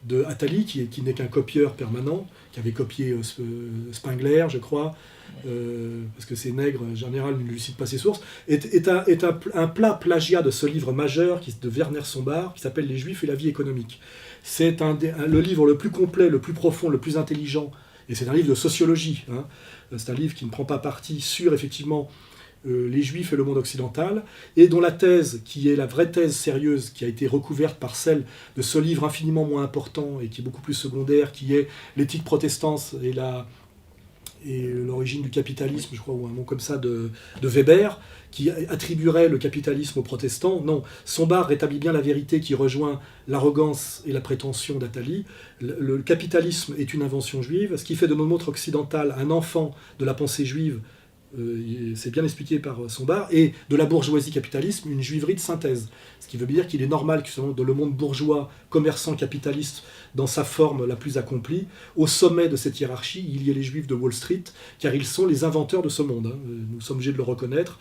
de Attali, qui n'est qu'un copieur permanent, qui avait copié Spengler, je crois, parce que ces nègres, en général, ne lui citent pas ses sources, est un plat plagiat de ce livre majeur de Werner Sombart, qui s'appelle « Les Juifs et la vie économique ». C'est le livre le plus complet, le plus profond, le plus intelligent Et c'est un livre de sociologie. Hein. C'est un livre qui ne prend pas parti sur, effectivement, les Juifs et le monde occidental, et dont la thèse, qui est la vraie thèse sérieuse, qui a été recouverte par celle de ce livre infiniment moins important et qui est beaucoup plus secondaire, qui est l'éthique protestante et l'origine du capitalisme, je crois, ou un mot comme ça, de Weber, qui attribuerait le capitalisme aux protestants. Non, Sombart rétablit bien la vérité qui rejoint l'arrogance et la prétention d'Attali. Le capitalisme est une invention juive, ce qui fait de notre monde occidental un enfant de la pensée juive, c'est bien expliqué par Sombart, et de la bourgeoisie capitalisme, une juiverie de synthèse. Ce qui veut dire qu'il est normal que dans le monde bourgeois, commerçant, capitaliste, dans sa forme la plus accomplie, au sommet de cette hiérarchie, il y a les Juifs de Wall Street, car ils sont les inventeurs de ce monde. Hein. Nous sommes obligés de le reconnaître.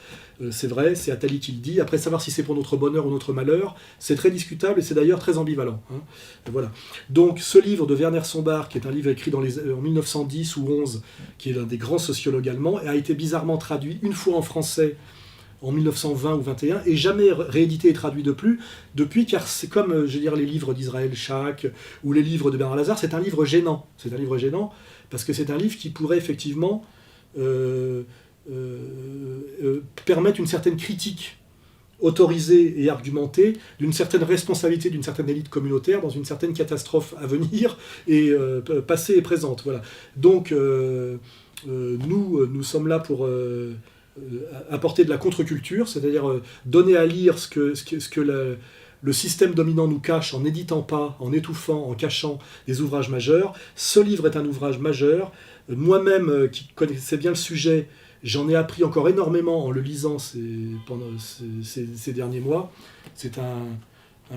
C'est vrai, c'est Attali qui le dit. Après, savoir si c'est pour notre bonheur ou notre malheur, c'est très discutable et c'est d'ailleurs très ambivalent. Hein. Voilà. Donc, ce livre de Werner Sombart, qui est un livre écrit en 1910 ou 11, qui est l'un des grands sociologues allemands, a été bizarrement traduit une fois en français en 1920 ou 21, et jamais réédité et traduit depuis, car c'est comme, je veux dire, les livres d'Israël Schack ou les livres de Bernard Lazare, c'est un livre gênant. C'est un livre gênant parce que c'est un livre qui pourrait effectivement permettre une certaine critique autorisée et argumentée d'une certaine responsabilité d'une certaine élite communautaire dans une certaine catastrophe à venir, et passée et présente. Voilà. Donc, nous sommes là pour apporter de la contre-culture, c'est-à-dire donner à lire ce que le système dominant nous cache en n'éditant pas, en étouffant, en cachant des ouvrages majeurs. Ce livre est un ouvrage majeur. Moi-même, qui connaissais bien le sujet, j'en ai appris encore énormément en le lisant pendant ces derniers mois. C'est un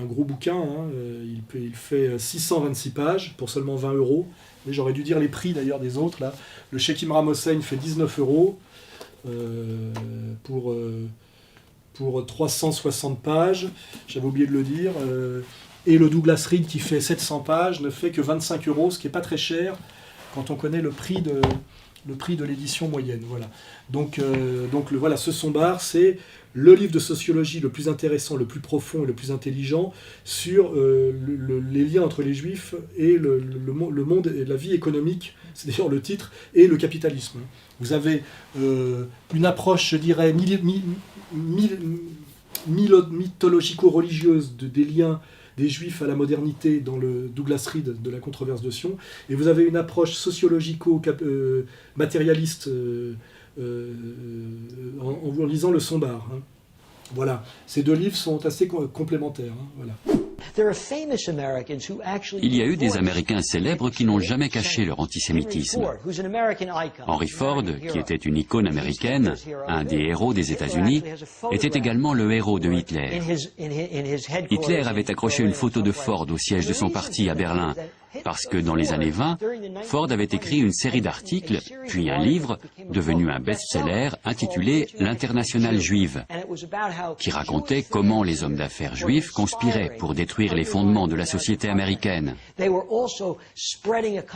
gros bouquin, hein. Il fait 626 pages pour seulement 20 €. Mais j'aurais dû dire les prix d'ailleurs des autres. Là. Le Sheikh Imram Hossein fait 19 € pour 360 pages, j'avais oublié de le dire. Et le Douglas Reed qui fait 700 pages ne fait que 25 €, ce qui n'est pas très cher quand on connaît le prix de l'édition moyenne. Voilà. Donc voilà, ce Sombart, c'est le livre de sociologie le plus intéressant, le plus profond et le plus intelligent sur les liens entre les Juifs et le monde et la vie économique, c'est d'ailleurs le titre, et le capitalisme. Vous avez une approche, je dirais, mythologico-religieuse des liens des Juifs à la modernité dans le Douglas Reed de la controverse de Sion, et vous avez une approche sociologico-matérialiste en lisant le Sombart. Hein. Voilà, ces deux livres sont assez complémentaires. Hein. Voilà. Il y a eu des Américains célèbres qui n'ont jamais caché leur antisémitisme. Henry Ford, qui était une icône américaine, un des héros des États-Unis, était également le héros de Hitler. Hitler avait accroché une photo de Ford au siège de son parti à Berlin, parce que dans les années 20, Ford avait écrit une série d'articles, puis un livre, devenu un best-seller, intitulé « L'Internationale juive », qui racontait comment les hommes d'affaires juifs conspiraient pour détruire les fondements de la société américaine.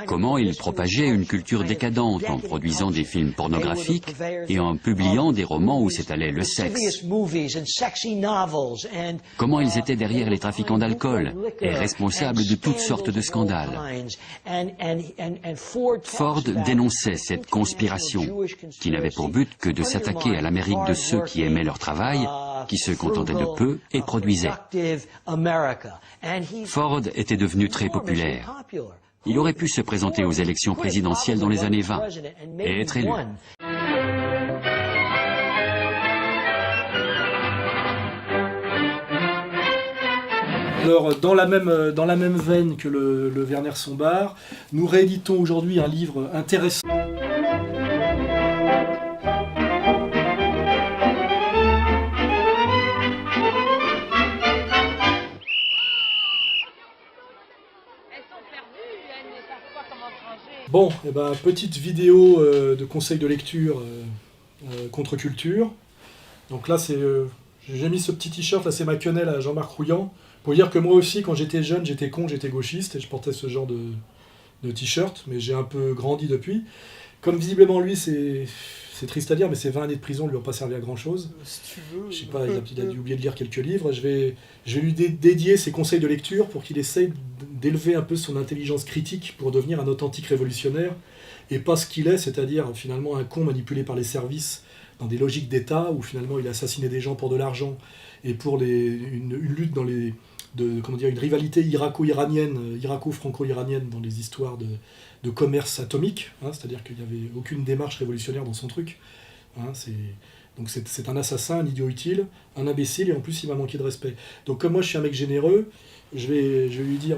Comment ils propageaient une culture décadente en produisant des films pornographiques et en publiant des romans où s'étalait le sexe. Comment ils étaient derrière les trafiquants d'alcool et responsables de toutes sortes de scandales. Ford dénonçait cette conspiration qui n'avait pour but que de s'attaquer à l'Amérique de ceux qui aimaient leur travail, qui se contentaient de peu et produisaient. Ford était devenu très populaire. Il aurait pu se présenter aux élections présidentielles dans les années 20 et être élu. Alors, dans la même veine que le Werner Sombart, nous rééditons aujourd'hui un livre intéressant. Bon, eh ben, petite vidéo de conseil de lecture contre-culture. Donc là, j'ai mis ce petit t-shirt, là c'est ma quenelle à Jean-Marc Rouillant, pour dire que moi aussi, quand j'étais jeune, j'étais con, j'étais gauchiste, et je portais ce genre de t-shirt, mais j'ai un peu grandi depuis. Comme visiblement lui, c'est triste à dire, mais ces 20 années de prison ne lui ont pas servi à grand-chose. Si tu veux, je sais pas, il a dû oublier de lire quelques livres. Je vais lui dédier ses conseils de lecture pour qu'il essaye d'élever un peu son intelligence critique pour devenir un authentique révolutionnaire, et pas ce qu'il est, c'est-à-dire finalement un con manipulé par les services dans des logiques d'État, où finalement il a assassiné des gens pour de l'argent, et pour une lutte dans une rivalité irako-iranienne, irako-franco-iranienne dans les histoires de commerce atomique, hein, c'est-à-dire qu'il n'y avait aucune démarche révolutionnaire dans son truc. Hein, donc c'est un assassin, un idiot utile, un imbécile, et en plus il m'a manqué de respect. Donc comme moi je suis un mec généreux, je vais lui dire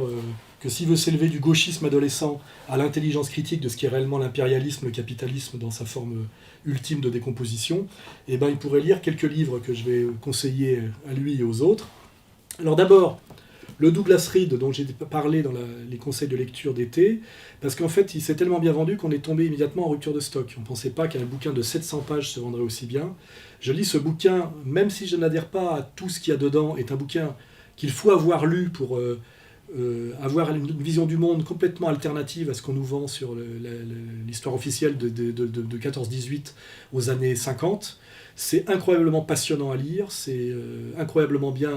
que s'il veut s'élever du gauchisme adolescent à l'intelligence critique de ce qui est réellement l'impérialisme, le capitalisme dans sa forme ultime de décomposition, eh ben, il pourrait lire quelques livres que je vais conseiller à lui et aux autres. Alors d'abord, le Douglas Reed dont j'ai parlé dans les conseils de lecture d'été, parce qu'en fait il s'est tellement bien vendu qu'on est tombé immédiatement en rupture de stock. On ne pensait pas qu'un bouquin de 700 pages se vendrait aussi bien. Je lis ce bouquin, même si je n'adhère pas à tout ce qu'il y a dedans, est un bouquin qu'il faut avoir lu pour avoir une vision du monde complètement alternative à ce qu'on nous vend sur l'histoire officielle de 14-18 aux années 50. C'est incroyablement passionnant à lire, c'est incroyablement bien,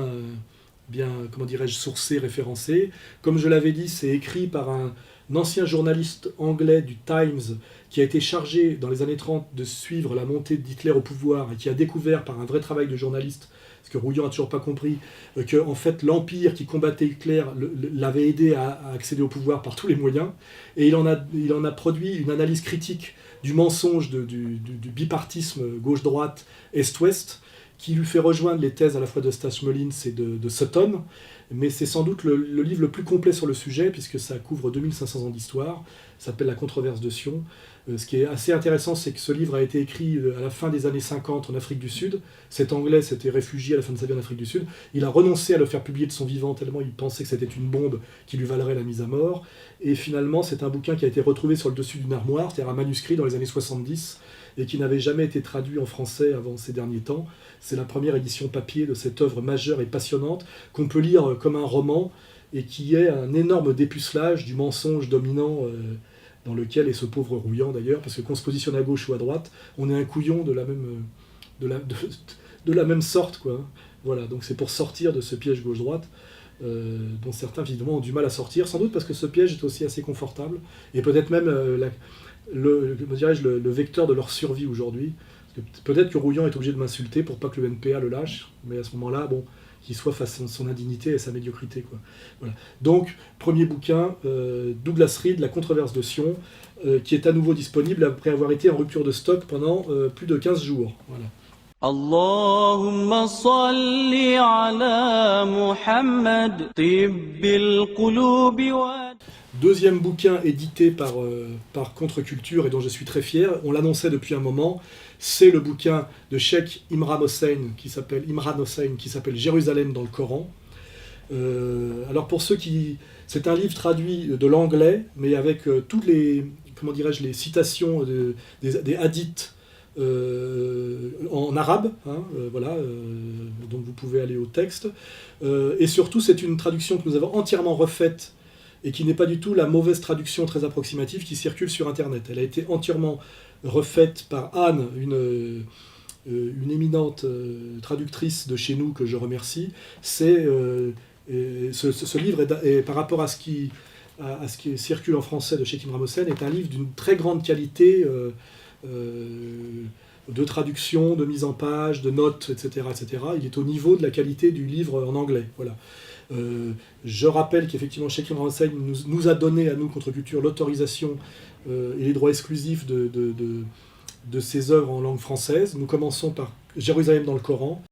comment dirais-je, sourcé, référencé. Comme je l'avais dit, c'est écrit par un ancien journaliste anglais du Times qui a été chargé dans les années 30 de suivre la montée d'Hitler au pouvoir et qui a découvert par un vrai travail de journaliste, parce que Rouillon n'a toujours pas compris, que en fait, l'Empire qui combattait Hitler l'avait aidé à accéder au pouvoir par tous les moyens. Et il en a produit une analyse critique du mensonge du bipartisme gauche-droite, est-ouest, qui lui fait rejoindre les thèses à la fois de Stas Mullins et de Sutton. Mais c'est sans doute le livre le plus complet sur le sujet, puisque ça couvre 2500 ans d'histoire. Ça s'appelle La controverse de Sion. Ce qui est assez intéressant, c'est que ce livre a été écrit à la fin des années 50 en Afrique du Sud. Cet Anglais s'était réfugié à la fin de sa vie en Afrique du Sud. Il a renoncé à le faire publier de son vivant, tellement il pensait que c'était une bombe qui lui valerait la mise à mort. Et finalement, c'est un bouquin qui a été retrouvé sur le dessus d'une armoire, c'est-à-dire un manuscrit dans les années 70, et qui n'avait jamais été traduit en français avant ces derniers temps. C'est la première édition papier de cette œuvre majeure et passionnante, qu'on peut lire comme un roman, et qui est un énorme dépucelage du mensonge dominant dans lequel est ce pauvre Rouillant d'ailleurs, parce que qu'on se positionne à gauche ou à droite, on est un couillon de la même sorte, quoi. Voilà, donc c'est pour sortir de ce piège gauche-droite, dont certains évidemment ont du mal à sortir, sans doute parce que ce piège est aussi assez confortable, et peut-être même le vecteur de leur survie aujourd'hui. Peut-être que Rouillant est obligé de m'insulter pour pas que le NPA le lâche, mais à ce moment-là, bon, qu'il soit face à son indignité et sa médiocrité, quoi. Voilà. Donc, premier bouquin, Douglas Reed, La controverse de Sion, qui est à nouveau disponible après avoir été en rupture de stock pendant plus de 15 jours. Voilà. Allahumma salli ala Muhammad, tibbil qulubi wa... Deuxième bouquin édité par Contre-Culture et dont je suis très fier, on l'annonçait depuis un moment, c'est le bouquin de Cheikh Imran Hossein qui s'appelle Jérusalem dans le Coran. Alors pour ceux qui... C'est un livre traduit de l'anglais, mais avec toutes les, les citations des hadiths en arabe, hein, donc vous pouvez aller au texte. Et surtout, c'est une traduction que nous avons entièrement refaite et qui n'est pas du tout la mauvaise traduction très approximative qui circule sur Internet. Elle a été entièrement refaite par Anne, une éminente traductrice de chez nous que je remercie. Ce livre, est, par rapport à ce qui circule en français de Cheikh Imran Hossein, est un livre d'une très grande qualité de traduction, de mise en page, de notes, etc., etc. Il est au niveau de la qualité du livre en anglais. Voilà. Je rappelle qu'effectivement Cheikh Imran Hossein nous a donné à nous, Contre-Culture, l'autorisation et les droits exclusifs de ses œuvres en langue française. Nous commençons par Jérusalem dans le Coran.